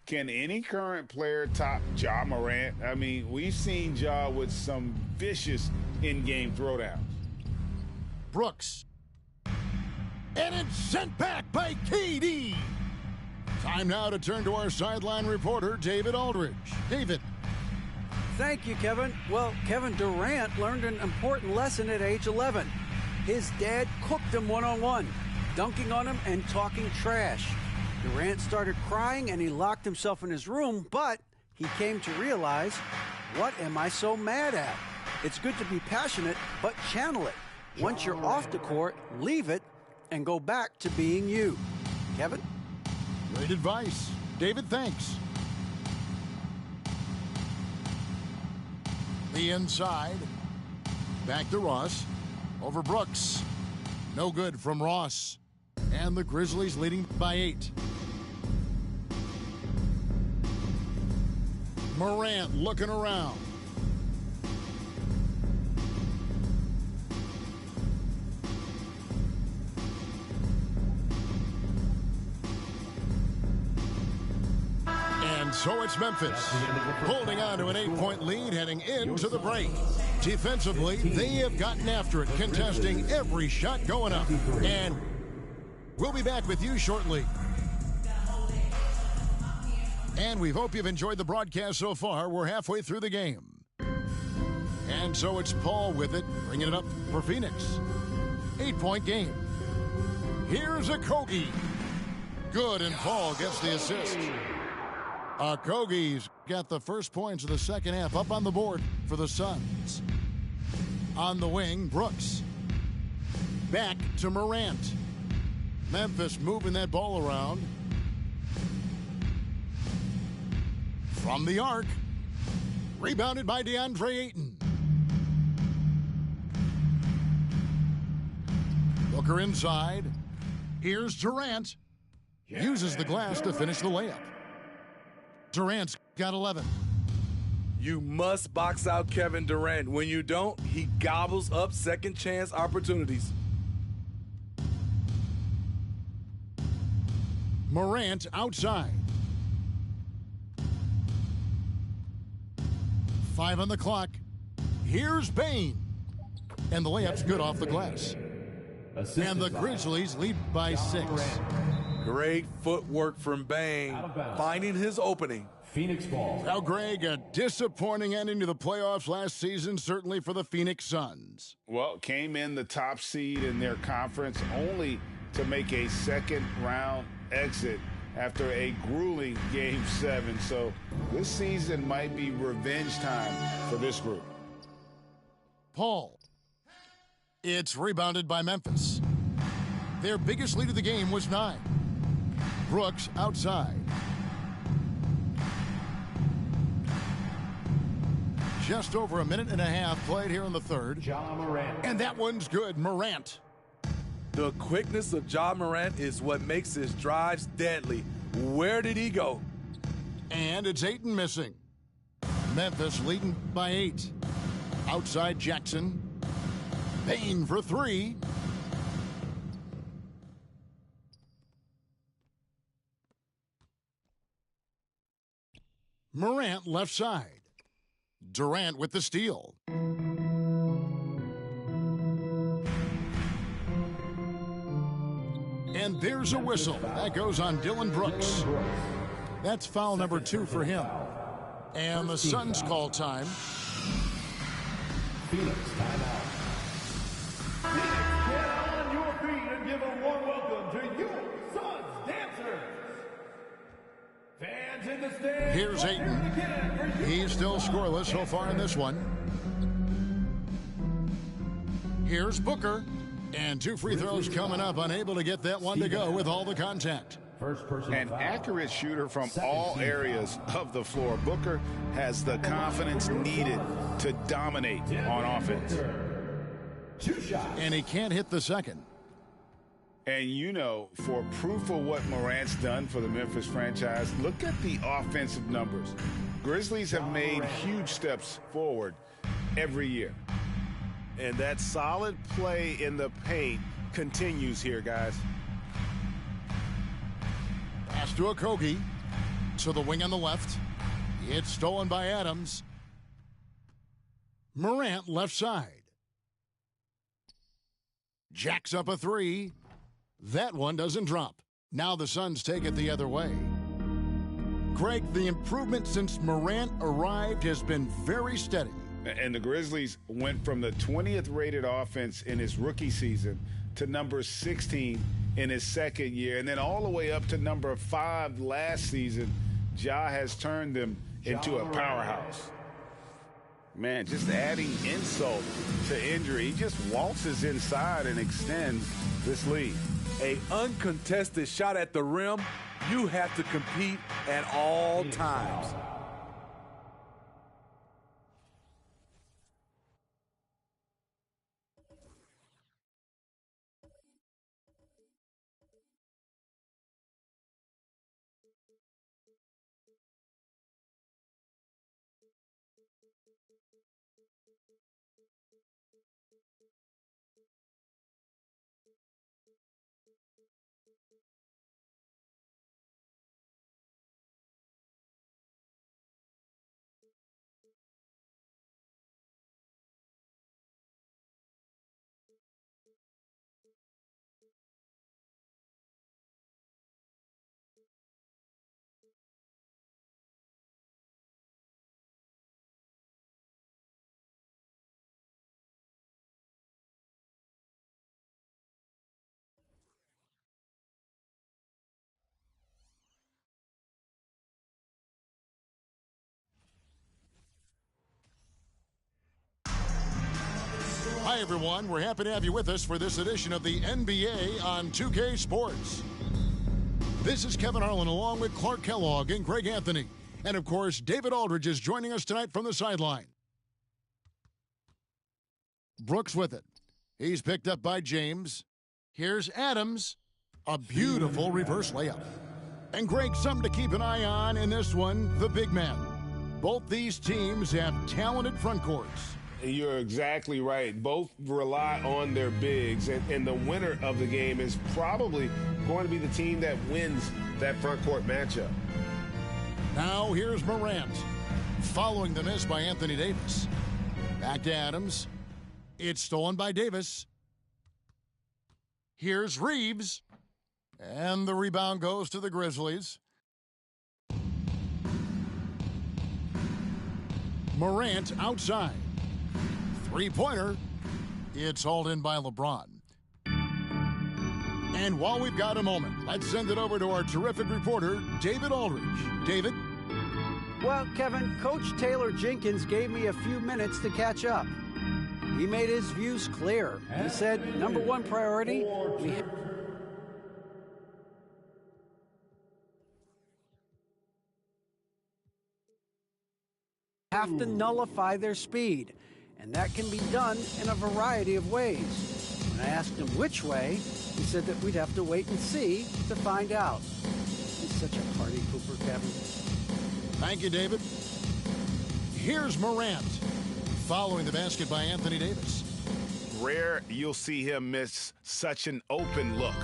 can any current player top Ja Morant? I mean, we've seen Ja with some vicious in-game throwdowns. Brooks. And it's sent back by KD. Time now to turn to our sideline reporter, David Aldridge. David. Thank you, Kevin. Well, Kevin Durant learned an important lesson at age 11. His dad cooked him one-on-one, dunking on him and talking trash. Durant started crying and he locked himself in his room, but he came to realize, what am I so mad at? It's good to be passionate, but channel it. Once you're off the court, leave it and go back to being you. Kevin? Great advice. David, thanks. The inside. Back to Ross. Over Brooks. No good from Ross. And the Grizzlies leading by 8. Morant looking around. And so it's Memphis, holding on to an 8-point lead heading into the break. Defensively, they have gotten after it, contesting every shot going up. And we'll be back with you shortly. And we hope you've enjoyed the broadcast so far. We're halfway through the game. And so it's Paul with it, bringing it up for Phoenix. 8-point game. Here's Okogie. Good, and Paul gets the assist. Okogie's got the first points of the second half up on the board for the Suns. On the wing, Brooks. Back to Morant. Memphis moving that ball around. From the arc. Rebounded by DeAndre Ayton. Booker inside. Here's Durant. Uses the glass to finish the layup. Durant's got 11. You must box out Kevin Durant. When you don't, he gobbles up second chance opportunities. Morant outside. 5 on the clock. Here's Bane. And the layup's good off the glass. And the Grizzlies lead by 6. Great footwork from Bane, finding his opening. Phoenix ball. Now, Greg, a disappointing ending to the playoffs last season, certainly for the Phoenix Suns. Well, came in the top seed in their conference only to make a second-round exit after a grueling Game 7. So this season might be revenge time for this group. Paul. It's rebounded by Memphis. Their biggest lead of the game was 9. Brooks outside. Just over a minute and a half played here in the third. Ja Morant. And that one's good. Morant. The quickness of Ja Morant is what makes his drives deadly. Where did he go? And it's Ayton missing. Memphis leading by 8. Outside Jackson. Payne for 3. Morant left side. Durant with the steal. And there's a whistle. That goes on Dylan Brooks. That's foul number 2 for him. And the Suns call time. Phoenix timeout. Phoenix, get on your feet and give a warm welcome to your Suns dancers. Fans Here's Ayton. He's still scoreless so far in this one. Here's Booker. And 2 free throws coming up, unable to get that one to go with all the contact. An accurate shooter from all areas of the floor. Booker has the confidence needed to dominate on offense. And he can't hit the second. And you know, for proof of what Morant's done for the Memphis franchise, look at the offensive numbers. Grizzlies have made huge steps forward every year. And that solid play in the paint continues here, guys. Pass to Okogie. To the wing on the left. It's stolen by Adams. Morant left side. Jacks up a 3. That one doesn't drop. Now the Suns take it the other way. Greg, the improvement since Morant arrived has been very steady. And the Grizzlies went from the 20th rated offense in his rookie season to number 16 in his second year, and then all the way up to number 5 last season. Ja has turned them into a powerhouse. Man, just adding insult to injury. He just waltzes inside and extends this lead. An uncontested shot at the rim, you have to compete at all times. Hi, everyone. We're happy to have you with us for this edition of the NBA on 2K Sports. This is Kevin Harlan along with Clark Kellogg and Greg Anthony. And, of course, David Aldridge is joining us tonight from the sideline. Brooks with it. He's picked up by James. Here's Adams. A beautiful reverse layup. And, Greg, something to keep an eye on in this one, the big man. Both these teams have talented front courts. You're exactly right. Both rely on their bigs, and the winner of the game is probably going to be the team that wins that front court matchup. Now here's Morant, following the miss by Anthony Davis. Back to Adams. It's stolen by Davis. Here's Reeves, and the rebound goes to the Grizzlies. Morant outside. Three-pointer. It's hauled in by LeBron. And while we've got a moment, let's send it over to our terrific reporter, David Aldridge. David? Well, Kevin, Coach Taylor Jenkins gave me a few minutes to catch up. He made his views clear. He said, number one priority, we have to nullify their speed. And that can be done in a variety of ways. When I asked him which way, he said that we'd have to wait and see to find out. He's such a party pooper, Kevin. Thank you, David. Here's Morant, following the basket by Anthony Davis. Rare you'll see him miss such an open look.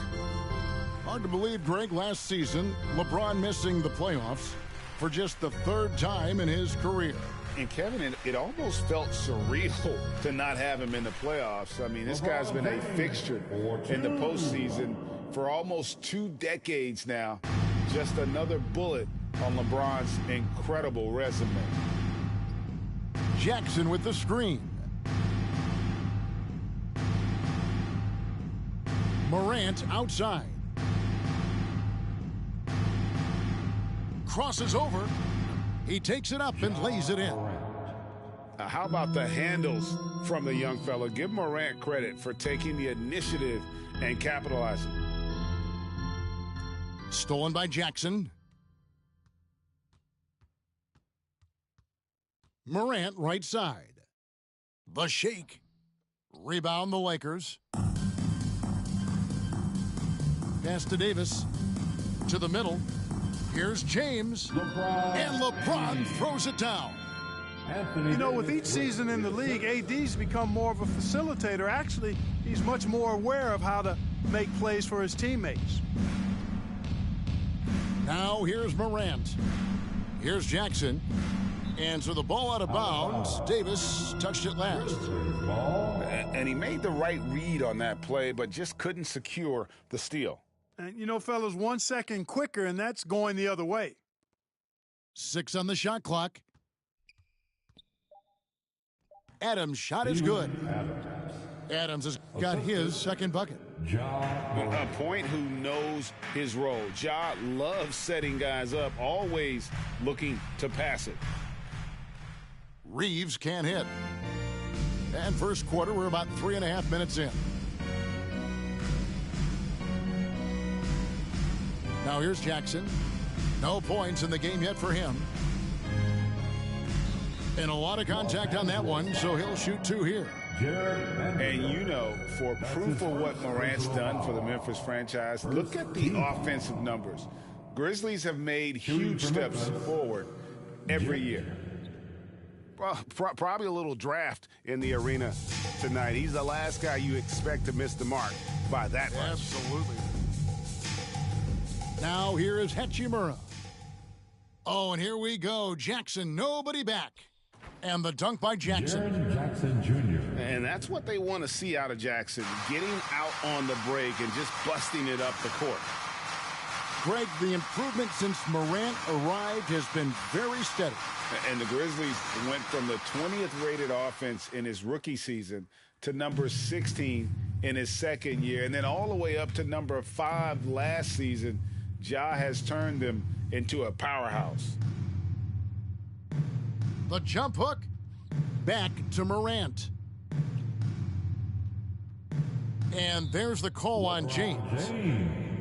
Hard to believe, Greg, last season, LeBron missing the playoffs for just the 3rd time in his career. And, Kevin, it almost felt surreal to not have him in the playoffs. I mean, this guy's been a fixture in the postseason for almost 2 decades now. Just another bullet on LeBron's incredible resume. Jackson with the screen. Morant outside. crosses over. He takes it up and lays it in. How about the handles from the young fella? Give Morant credit for taking the initiative and capitalizing. Stolen by Jackson. Morant right side. The shake. Rebound the Lakers. Pass to Davis. To the middle. Here's James. And LeBron throws it down. You know, with each season in the league, AD's become more of a facilitator. Actually, he's much more aware of how to make plays for his teammates. Now here's Morant. Here's Jackson. And so the ball out of bounds. Davis touched it last. And he made the right read on that play, but just couldn't secure the steal. And, you know, fellas, 1 second quicker, and that's going the other way. 6 on the shot clock. Adams' shot is good. Adams has got his second bucket. A point who knows his role. Ja loves setting guys up, always looking to pass it. Reeves can't hit. And first quarter, we're about 3.5 minutes in. Now here's Jackson. No points in the game yet for him. And a lot of contact on that one, so he'll shoot 2 here. And you know, for proof of what Morant's done for the Memphis franchise, look at the offensive numbers. Grizzlies have made huge steps forward every year. Probably a little draft in the arena tonight. He's the last guy you expect to miss the mark by that much. Absolutely. Now here is Hachimura. Oh, and here we go. Jackson, nobody back. And the dunk by Jackson. Jaren Jackson Jr. And that's what they want to see out of Jackson, getting out on the break and just busting it up the court. Greg, the improvement since Morant arrived has been very steady. And the Grizzlies went from the 20th rated offense in his rookie season to number 16 in his second year, and then all the way up to number 5 last season. Ja has turned them into a powerhouse. The jump hook, back to Morant. And there's the call on James.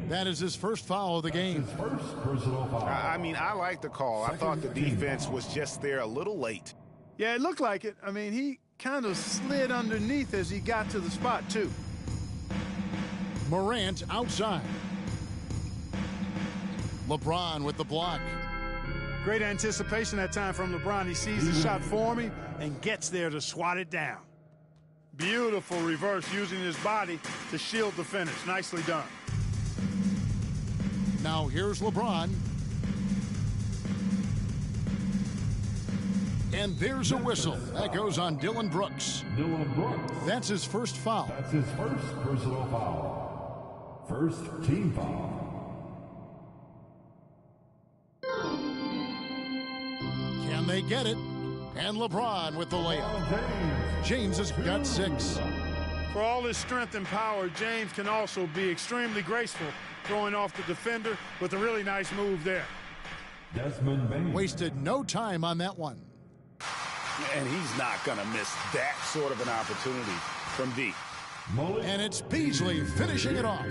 That is his first foul of the game. First personal foul. I mean, I like the call. I thought the defense was just there a little late. Yeah, it looked like it. I mean, he kind of slid underneath as he got to the spot, too. Morant outside. LeBron with the block. Great anticipation that time from LeBron. He sees the shot forming and gets there to swat it down. Beautiful reverse using his body to shield the finish. Nicely done. Now here's LeBron. And there's a whistle. That goes on Dillon Brooks. Dillon Brooks. That's his first foul. That's his first personal foul. First team foul. Can they get it? And LeBron with the layup. James has got 6. For all his strength and power, James can also be extremely graceful, throwing off the defender with a really nice move there. Desmond Bane. Wasted no time on that one. And he's not going to miss that sort of an opportunity from deep. And it's Beasley finishing it off.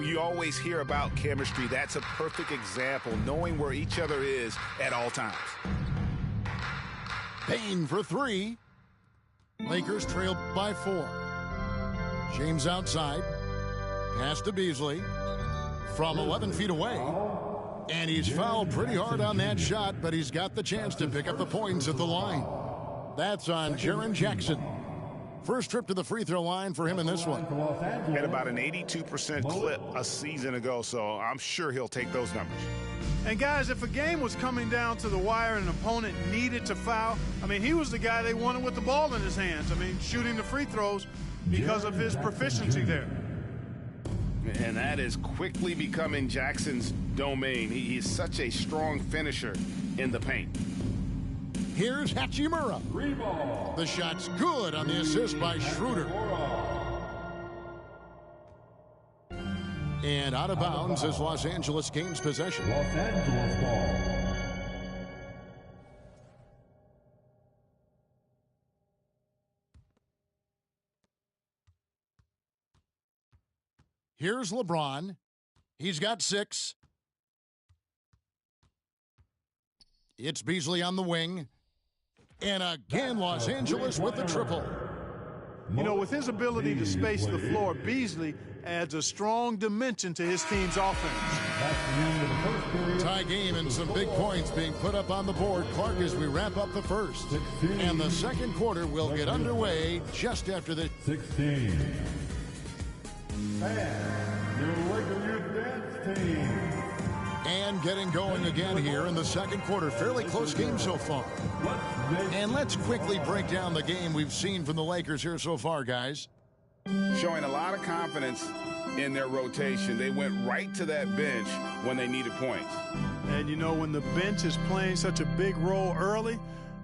You always hear about chemistry. That's a perfect example, knowing where each other is at all times. Payne for 3. Lakers trail by 4. James outside. Pass to Beasley. From 11 feet away. And he's fouled pretty hard on that shot, but he's got the chance to pick up the points at the line. That's on Jaren Jackson. First trip to the free throw line for him in this one. Had about an 82% clip a season ago, so I'm sure he'll take those numbers. And guys, if a game was coming down to the wire and an opponent needed to foul, I mean, he was the guy they wanted with the ball in his hands. I mean, shooting the free throws because of his proficiency there. And that is quickly becoming Jackson's domain. He's such a strong finisher in the paint. Here's Hachimura. The shot's good on the assist by Schroeder. And out of bounds is Los Angeles gains possession. Los Angeles ball. Here's LeBron. He's got 6. It's Beasley on the wing. And again, Los Angeles with the triple. You know, with his ability to space the floor, Beasley adds a strong dimension to his team's offense. Tie game and some big points being put up on the board, Clark, as we wrap up the first. And the second quarter will get underway just after the 16. And your Laker Youth Dance Team. And getting going again here in the second quarter. Fairly close game so far. And let's quickly break down the game we've seen from the Lakers here so far, guys. Showing a lot of confidence in their rotation. They went right to that bench when they needed points. And, you know, when the bench is playing such a big role early,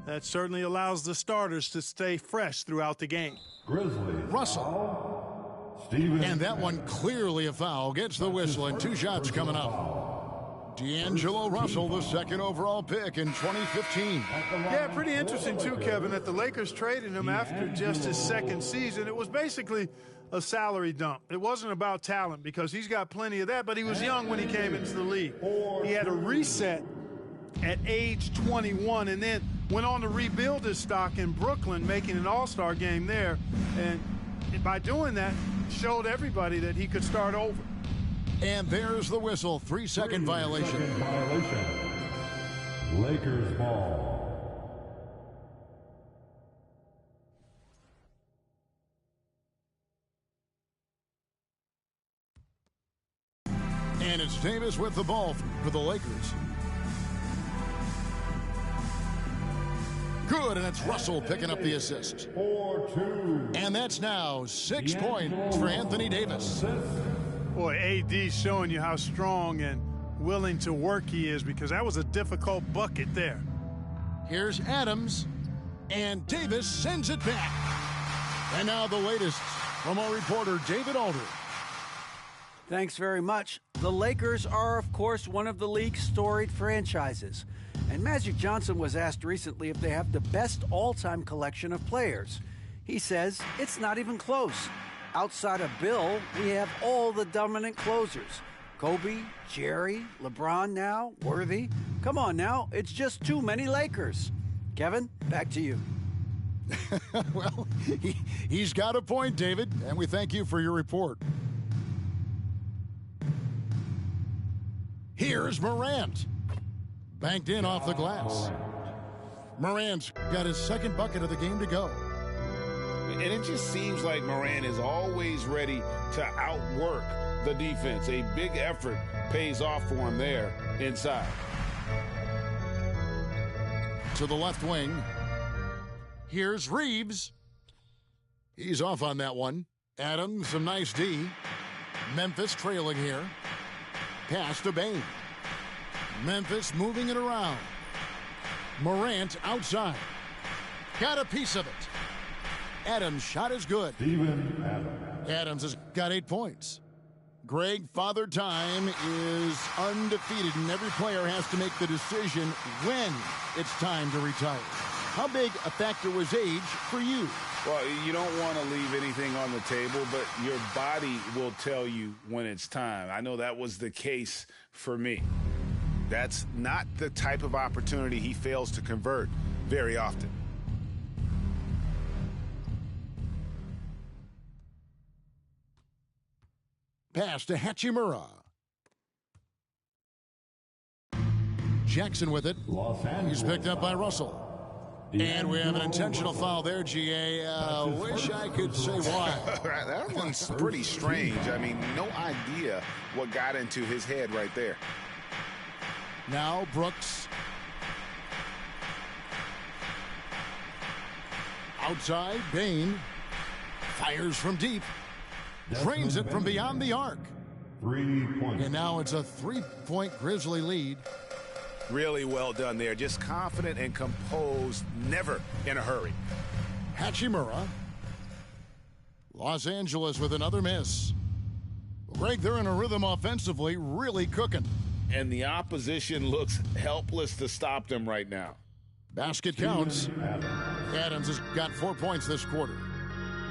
that certainly allows the starters to stay fresh throughout the game. Grizzlies. Russell. Steven. And that one clearly a foul. Gets the whistle and 2 shots coming up. D'Angelo Russell, the second overall pick in 2015. Yeah, pretty interesting, too, Kevin, that the Lakers traded him after just his second season. It was basically a salary dump. It wasn't about talent because he's got plenty of that, but he was young when he came into the league. He had a reset at age 21 and then went on to rebuild his stock in Brooklyn, making an all-star game there. And by doing that, showed everybody that he could start over. And there's the whistle. 3-second violation. Lakers ball. And it's Davis with the ball for the Lakers. Good, and it's Russell picking up the assist. 4-2. And that's now 6 points for Anthony Davis. Boy, AD's showing you how strong and willing to work he is because that was a difficult bucket there. Here's Adams, and Davis sends it back. And now the latest from our reporter, David Aldridge. Thanks very much. The Lakers are, of course, one of the league's storied franchises. And Magic Johnson was asked recently if they have the best all-time collection of players. He says it's not even close. Outside of Bill, we have all the dominant closers. Kobe, Jerry, LeBron now, Worthy. Come on now, it's just too many Lakers. Kevin, back to you. Well, he's got a point, David, and we thank you for your report. Here's Morant. Banked in off the glass. Morant's got his second bucket of the game to go. And it just seems like Morant is always ready to outwork the defense. A big effort pays off for him there inside. To the left wing. Here's Reeves. He's off on that one. Adams, some nice D. Memphis trailing here. Pass to Bane. Memphis moving it around. Morant outside. Got a piece of it. Adams' shot is good. Steven Adams. Adams has got 8 points. Greg, Father Time is undefeated, and every player has to make the decision when it's time to retire. How big a factor was age for you? Well, you don't want to leave anything on the table, but your body will tell you when it's time. I know that was the case for me. That's not the type of opportunity he fails to convert very often. Pass to Hachimura. Jackson with it. He's picked up by Russell. And we have an intentional foul there, GA. Wish I could say why. That one's pretty strange. I mean, no idea what got into his head right there. Now Brooks. Outside, Bane. Fires from deep. Drains it from beyond the arc. 3 points. And now it's a 3-point Grizzly lead. Really well done there. Just confident and composed, never in a hurry. Hachimura. Los Angeles with another miss. Greg, they're in a rhythm offensively, really cooking. And the opposition looks helpless to stop them right now. Basket counts. Adams has got 4 points this quarter.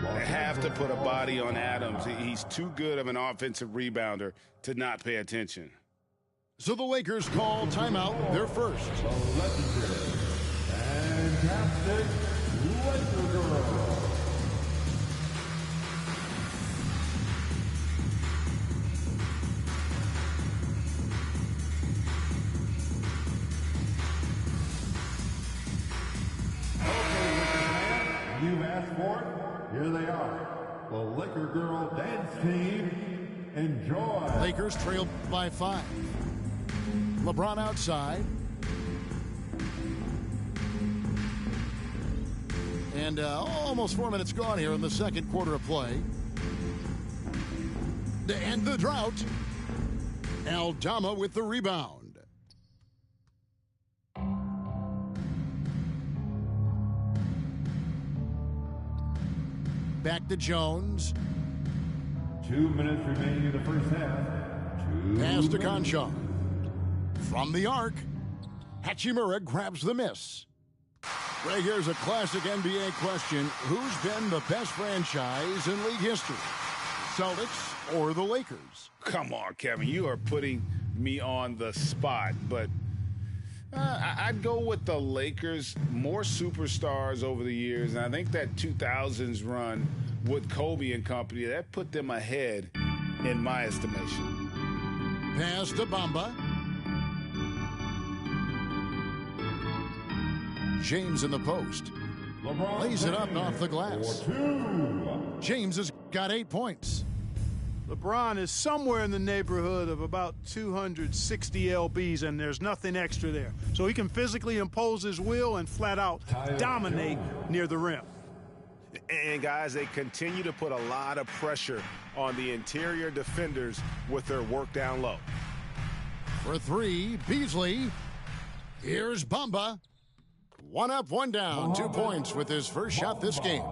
They have to put a body on Adams. He's too good of an offensive rebounder to not pay attention. So the Lakers call timeout, their first. Fantastic Laker girl. You've asked for it. Here they are. The Laker Girl Dance Team. Enjoy. Lakers trailed by 5. LeBron outside. And almost 4 minutes gone here in the second quarter of play. To end the drought, Aldama with the rebound. Back to Jones. 2 minutes remaining in the first half. Pass to Conchar. From the arc, Hachimura grabs the miss. Right here's a classic NBA question. Who's been the best franchise in league history? Celtics or the Lakers? Come on, Kevin. You are putting me on the spot, but I'd go with the Lakers. More superstars over the years, and I think that 2000s run with Kobe and company, that put them ahead in my estimation. Pass to Bamba. James in the post. Lays it up and off the glass. James has got 8 points. LeBron is somewhere in the neighborhood of about 260 lbs, and there's nothing extra there. So he can physically impose his will and flat out dominate near the rim. And, guys, they continue to put a lot of pressure on the interior defenders with their work down low. For 3, Beasley. Here's Bamba. 1 up, 1 down. 2 points with his first shot this game.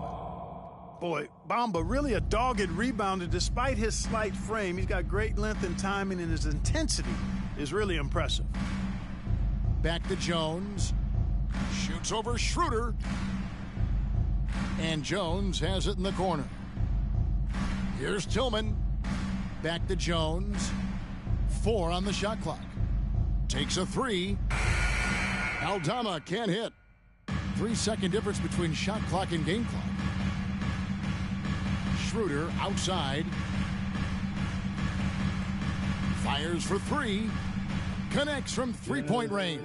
Boy, Bamba really a dogged rebounder despite his slight frame. He's got great length and timing, and his intensity is really impressive. Back to Jones. Shoots over Schroeder. And Jones has it in the corner. Here's Tillman. Back to Jones. 4 on the shot clock. Takes a 3. Aldama can't hit. 3-second difference between shot clock and game clock. Schroeder outside. Fires for 3. Connects from 3-point range.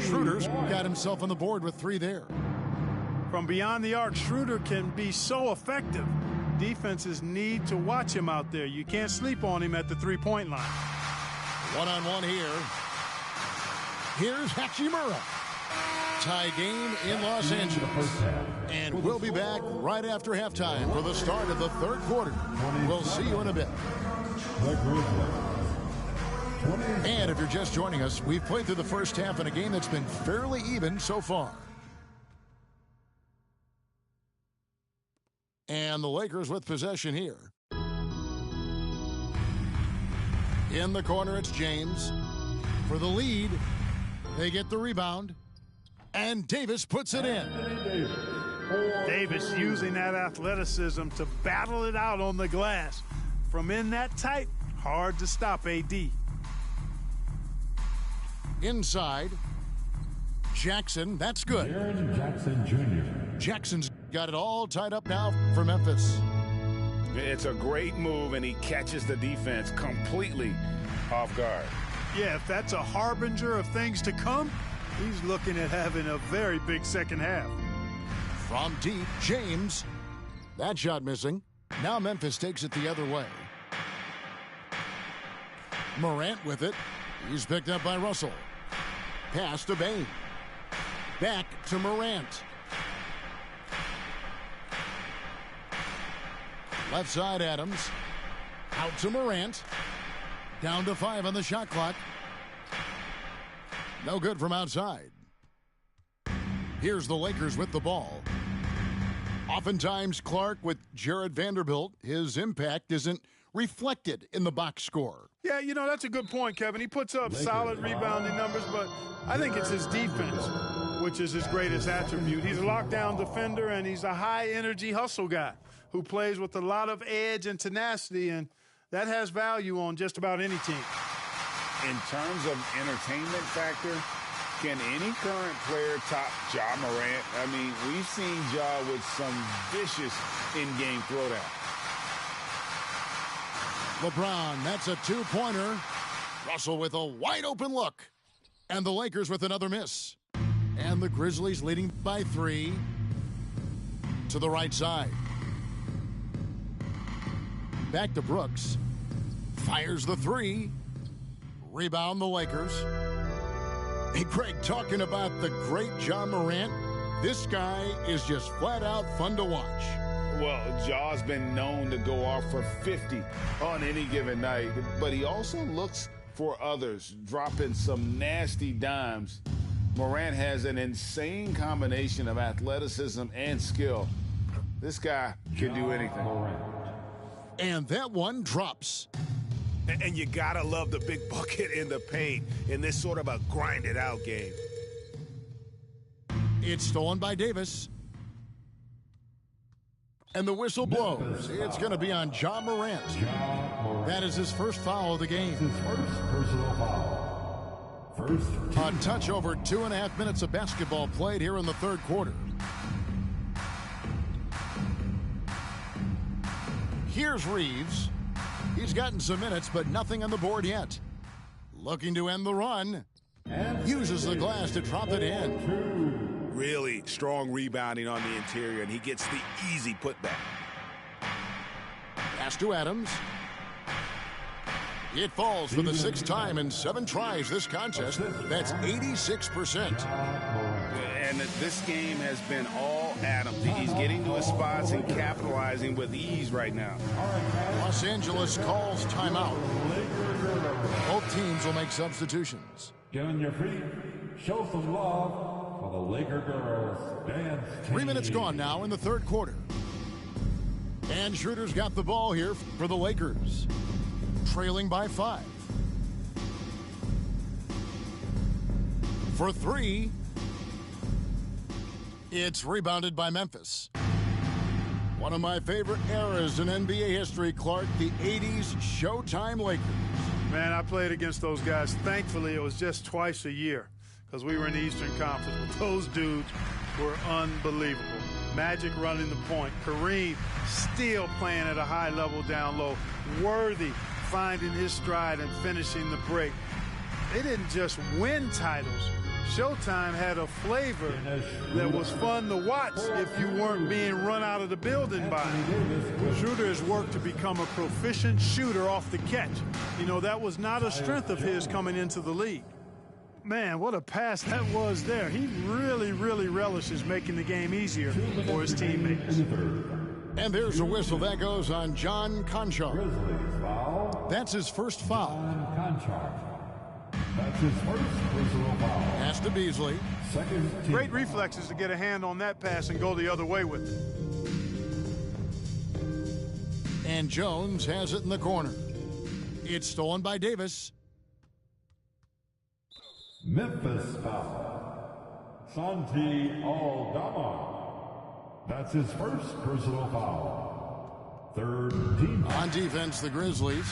Schroeder's got himself on the board with 3 there. From beyond the arc, Schroeder can be so effective. Defenses need to watch him out there. You can't sleep on him at the 3-point line. One-on-one here. Here's Hachimura. Tie game in Los Angeles. And we'll be back right after halftime for the start of the third quarter. We'll see you in a bit. And if you're just joining us, we've played through the first half in a game that's been fairly even so far. And the Lakers with possession here. In the corner, it's James. For the lead, they get the rebound. And Davis puts it in. Davis using that athleticism to battle it out on the glass. From in that tight, hard to stop AD. Inside, Jackson, that's good. Jaren Jackson Jr. Jackson's got it all tied up now for Memphis. It's a great move, and he catches the defense completely off guard. Yeah, if that's a harbinger of things to come, he's looking at having a very big second half. From deep, James. That shot missing. Now Memphis takes it the other way. Morant with it. He's picked up by Russell. Pass to Bane. Back to Morant. Left side, Adams. Out to Morant. Down to 5 on the shot clock. No good from outside. Here's the Lakers with the ball. Oftentimes, Clark with Jared Vanderbilt, his impact isn't reflected in the box score. Yeah, you know, that's a good point, Kevin. He puts up solid rebounding numbers, but I think it's his defense, which is his greatest attribute. He's a lockdown defender, and he's a high-energy hustle guy who plays with a lot of edge and tenacity, and that has value on just about any team. In terms of entertainment factor, can any current player top Ja Morant? I mean, we've seen Ja with some vicious in-game throwdown. LeBron, that's a two-pointer. Russell with a wide-open look. And the Lakers with another miss. And the Grizzlies leading by 3 to the right side. Back to Brooks. Fires the 3. Rebound the Lakers. Hey, Greg, talking about the great Ja Morant, this guy is just flat-out fun to watch. Well, Ja's been known to go off for 50 on any given night, but he also looks for others, dropping some nasty dimes. Morant has an insane combination of athleticism and skill. This guy can do anything. And that one drops. And you gotta love the big bucket in the paint in this sort of a grind-it-out game. It's stolen by Davis. And the whistle blows. It's going to be on Ja Morant. That is his first foul of the game. His first personal foul. A touch over 2.5 minutes of basketball played here in the third quarter. Here's Reeves. He's gotten some minutes, but nothing on the board yet. Looking to end the run. Uses the glass to drop it in. Really strong rebounding on the interior, and he gets the easy putback. Pass to Adams. It falls for the 6th time in 7 tries this contest. That's 86%. And this game has been all Adams. He's getting to his spots and capitalizing with ease right now. Los Angeles calls timeout. Both teams will make substitutions. Get on your feet. Show some love for the Laker girls dance team. 3 minutes gone now in the third quarter. And Schroeder's got the ball here for the Lakers. Trailing by 5. For 3. It's rebounded by Memphis. One of my favorite eras in NBA history, Clark, the 80s Showtime Lakers. Man, I played against those guys. Thankfully, it was just twice a year because we were in the Eastern Conference. But those dudes were unbelievable. Magic running the point. Kareem still playing at a high level down low. Worthy finding his stride and finishing the break. They didn't just win titles. Showtime had a flavor that was fun to watch if you weren't being run out of the building by it. Schroeder has worked to become a proficient shooter off the catch. You know, that was not a strength of his coming into the league. Man, what a pass that was there. He really, really relishes making the game easier for his teammates. And there's a whistle. That goes on John Konchar. That's his first foul. That's his first personal foul. Pass to Beasley. Great reflexes to get a hand on that pass and go the other way with it. And Jones has it in the corner. It's stolen by Davis. Memphis foul. Santi Aldama. That's his first personal foul. Third team. On defense, the Grizzlies.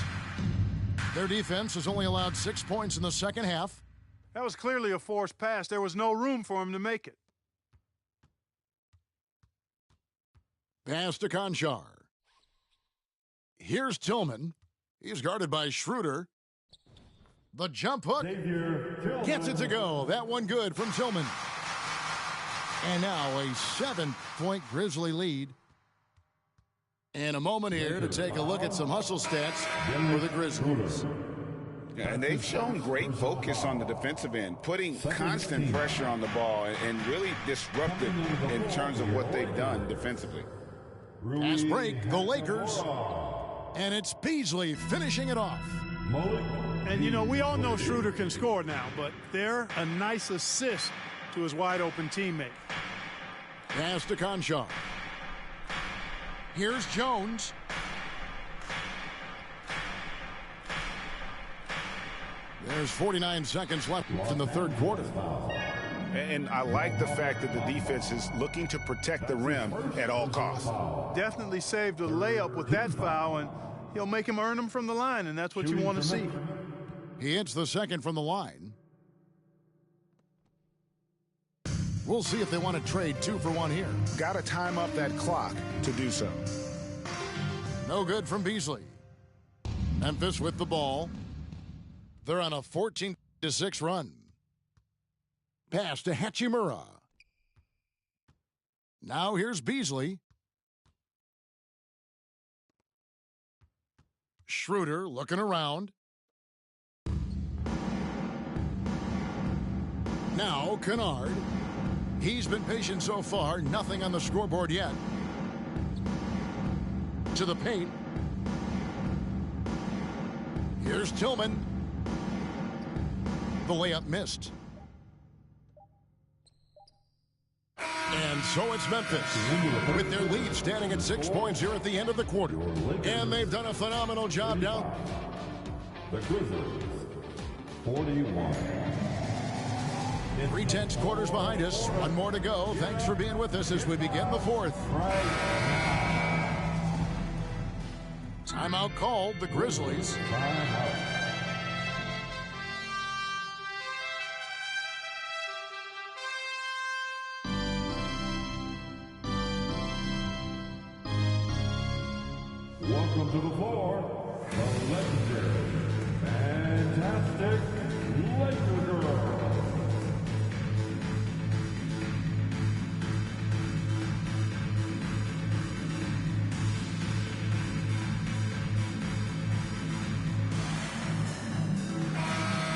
Their defense has only allowed 6 points in the second half. That was clearly a forced pass. There was no room for him to make it. Pass to Konchar. Here's Tillman. He's guarded by Schroeder. The jump hook gets it to go. That one good from Tillman. And now a 7-point Grizzly lead. And a moment here to take a look at some hustle stats for the Grizzlies. Yeah, and they've shown great focus on the defensive end, putting constant pressure on the ball and really disruptive in terms of what they've done defensively. Pass break, the Lakers. And it's Beasley finishing it off. And, you know, we all know Schroeder can score now, but they're a nice assist to his wide-open teammate. Pass to Konchar. Here's Jones. There's 49 seconds left in the third quarter. And I like the fact that the defense is looking to protect the rim at all costs. Definitely saved a layup with that foul, and he'll make him earn them from the line, and that's what you want to see. He hits the second from the line. We'll see if they want to trade 2 for 1 here. Got to time up that clock to do so. No good from Beasley. Memphis with the ball. They're on a 14-6 run. Pass to Hachimura. Now here's Beasley. Schroeder looking around. Now Kennard. He's been patient so far. Nothing on the scoreboard yet. To the paint. Here's Tillman. The layup missed. And so it's Memphis with their lead standing at 6 points here at the end of the quarter. And they've done a phenomenal job down. The Grizzlies, 41. 3/10 quarters behind us. 1 more to go. Thanks for being with us as we begin the fourth. Timeout called, the Grizzlies. Welcome to the floor, the legendary, fantastic Laker Girl.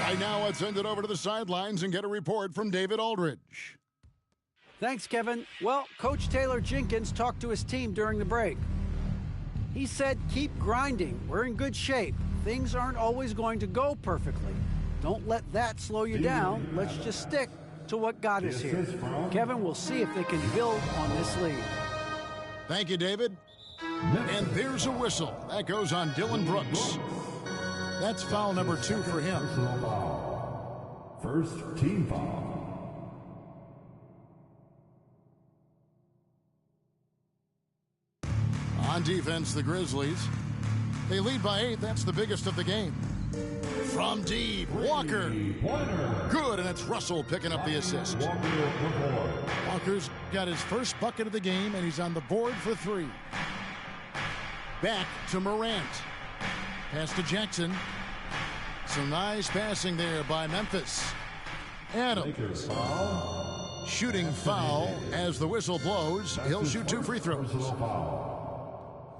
Right now, let's send it over to the sidelines and get a report from David Aldridge. Thanks, Kevin. Well, Coach Taylor Jenkins talked to his team during the break. He said, keep grinding. We're in good shape. Things aren't always going to go perfectly. Don't let that slow you down. Let's just stick to what got us here. Kevin, we'll see if they can build on this lead. Thank you, David. And there's a whistle. That goes on Dylan Brooks. That's foul number 2 for him. First team foul. On defense, the Grizzlies. They lead by 8. That's the biggest of the game. From deep, Walker. Good, and it's Russell picking up the assist. Walker's got his first bucket of the game, and he's on the board for 3. Back to Morant. Pass to Jackson. Some nice passing there by Memphis. Adams. Shooting foul as the whistle blows. He'll shoot 2 free throws.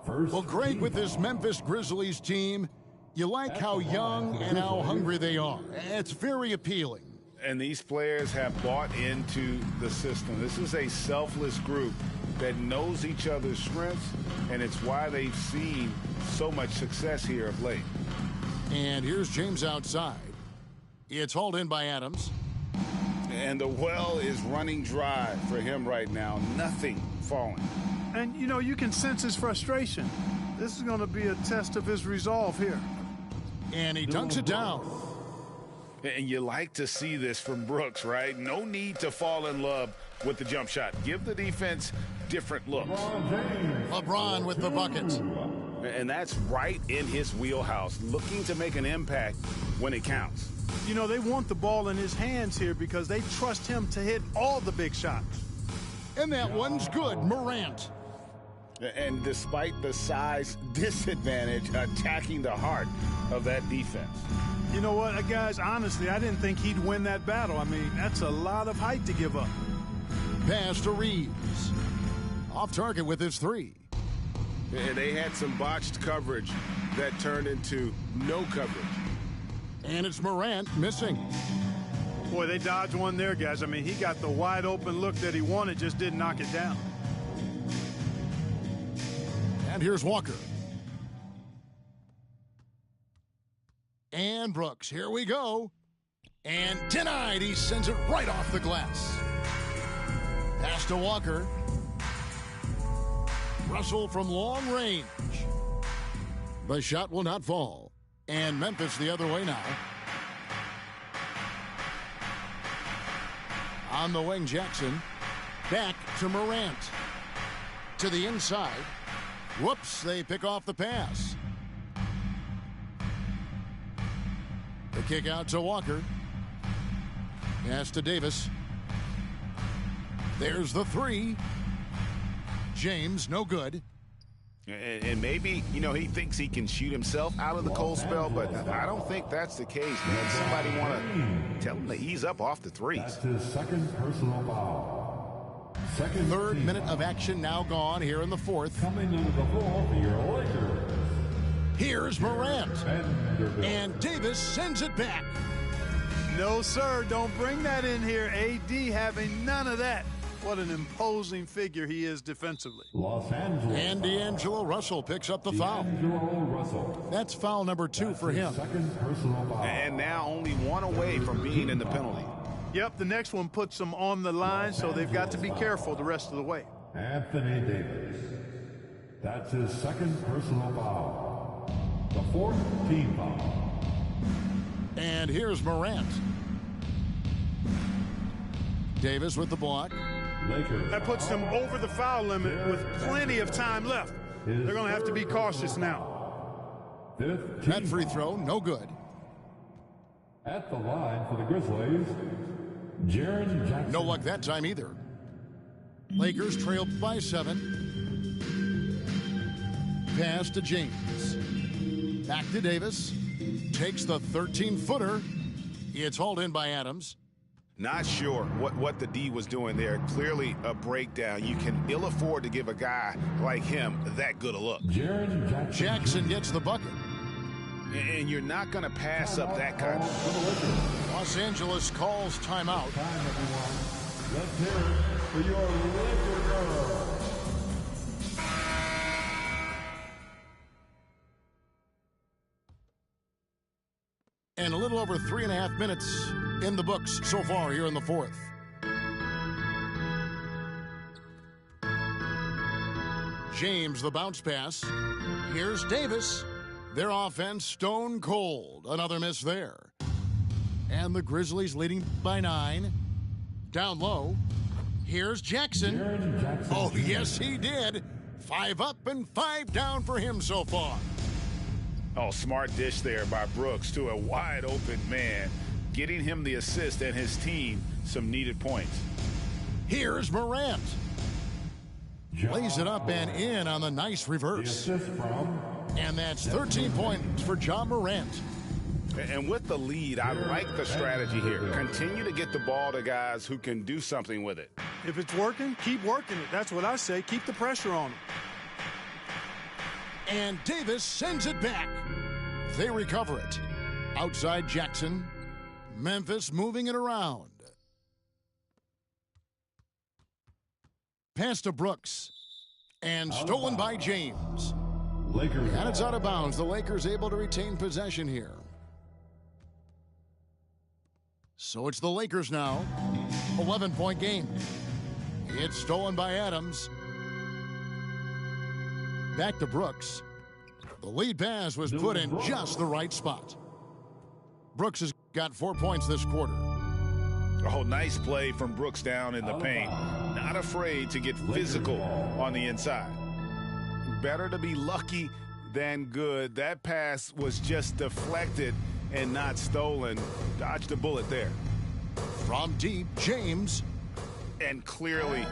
Well, Greg, with this Memphis Grizzlies team, you like how young and how hungry they are. It's very appealing. And these players have bought into the system. This is a selfless group that knows each other's strengths, and it's why they've seen so much success here of late. And here's James outside. It's hauled in by Adams. And the well is running dry for him right now. Nothing falling. And, you know, you can sense his frustration. This is going to be a test of his resolve here. And he dunks it down. And you like to see this from Brooks, right? No need to fall in love with the jump shot. Give the defense different looks. LeBron with the bucket. And that's right in his wheelhouse, looking to make an impact when it counts. You know, they want the ball in his hands here because they trust him to hit all the big shots. And that one's good, Morant. And despite the size disadvantage, attacking the heart of that defense. You know what, guys, honestly, I didn't think he'd win that battle. I mean, that's a lot of height to give up. Pass to Reeves. Off target with his 3. And they had some botched coverage that turned into no coverage. And it's Morant missing. Boy, they dodged one there, guys. I mean, he got the wide open look that he wanted, just didn't knock it down. And here's Walker. And Brooks, here we go. And denied, he sends it right off the glass. Pass to Walker. Russell from long range. The shot will not fall. And Memphis the other way now. On the wing, Jackson. Back to Morant. To the inside. Whoops, they pick off the pass. The kick out to Walker. Pass to Davis. There's the three. James, no good. And maybe, you know, he thinks he can shoot himself out of the cold spell, but I don't think that's the case. Maybe somebody want to tell him to ease up off the threes. That's his second personal foul. Third minute of action now gone here in the fourth. Coming into the floor for your Lakers. Here's Morant. And Davis sends it back. No, sir, don't bring that in here. AD having none of that. What an imposing figure he is defensively. Los Angeles. And D'Angelo Russell picks up the foul. That's foul number 2 for him. Second personal foul. And now only one away from being in the penalty. Yep, the next one puts them on the line, so they've got to be careful the rest of the way. Anthony Davis. That's his second personal foul. The fourth team foul. And here's Morant. Davis with the block. Lakers. That puts them over the foul limit with plenty of time left. They're going to have to be cautious now. That free throw, no good. At the line for the Grizzlies, Jaren Jackson. No luck that time either. Lakers trail by 7. Pass to James. Back to Davis. Takes the 13-footer. It's hauled in by Adams. Not sure what the D was doing there. Clearly a breakdown. You can ill afford to give a guy like him that good a look. Jackson gets the bucket. And you're not going to pass up that kind of. Los Angeles calls timeout. Time, everyone. Let's hear it for your Laker girls. And a little over 3.5 minutes in the books so far here in the fourth. James, the bounce pass. Here's Davis. Their offense stone cold. Another miss there. And the Grizzlies leading by 9. Down low. Here's Jackson. Oh, yes, he did. 5 up and 5 down for him so far. Oh, smart dish there by Brooks to a wide open man, getting him the assist and his team some needed points. Here's Morant. Lays it up and in on the nice reverse. And that's 13 points for John Morant. And with the lead, I like the strategy here. Continue to get the ball to guys who can do something with it. If it's working, keep working it. That's what I say. Keep the pressure on him. And Davis sends it back. They recover it. Outside Jackson. Memphis moving it around. Pass to Brooks. And stolen by James. Lakers. And it's out of bounds. The Lakers able to retain possession here. So it's the Lakers now. 11-point game. It's stolen by Adams. Back to Brooks. The lead pass was put in just the right spot. Brooks has got 4 points this quarter. Oh, nice play from Brooks down in the paint. Not afraid to get physical on the inside. Better to be lucky than good. That pass was just deflected and not stolen. Dodged a bullet there. From deep, James. And clearly,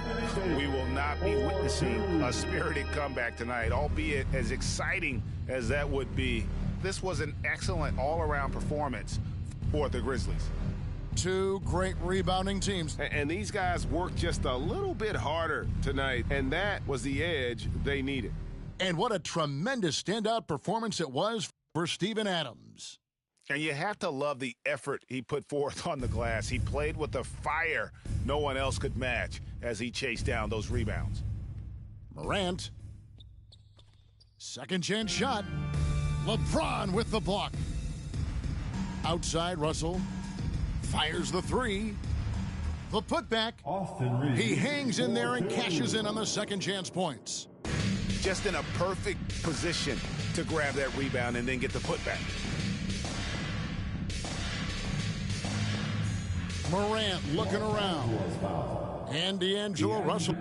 we will not be witnessing a spirited comeback tonight, albeit as exciting as that would be. This was an excellent all-around performance for the Grizzlies. 2 great rebounding teams. And these guys worked just a little bit harder tonight, and that was the edge they needed. And what a tremendous standout performance it was for Steven Adams. And you have to love the effort he put forth on the glass. He played with a fire no one else could match as he chased down those rebounds. Morant. Second chance shot. LeBron with the block. Outside, Russell fires the 3. The putback. Austin Reeves. He hangs in there and cashes in on the second chance points. Just in a perfect position to grab that rebound and then get the putback. Morant looking around. And D'Angelo Russell.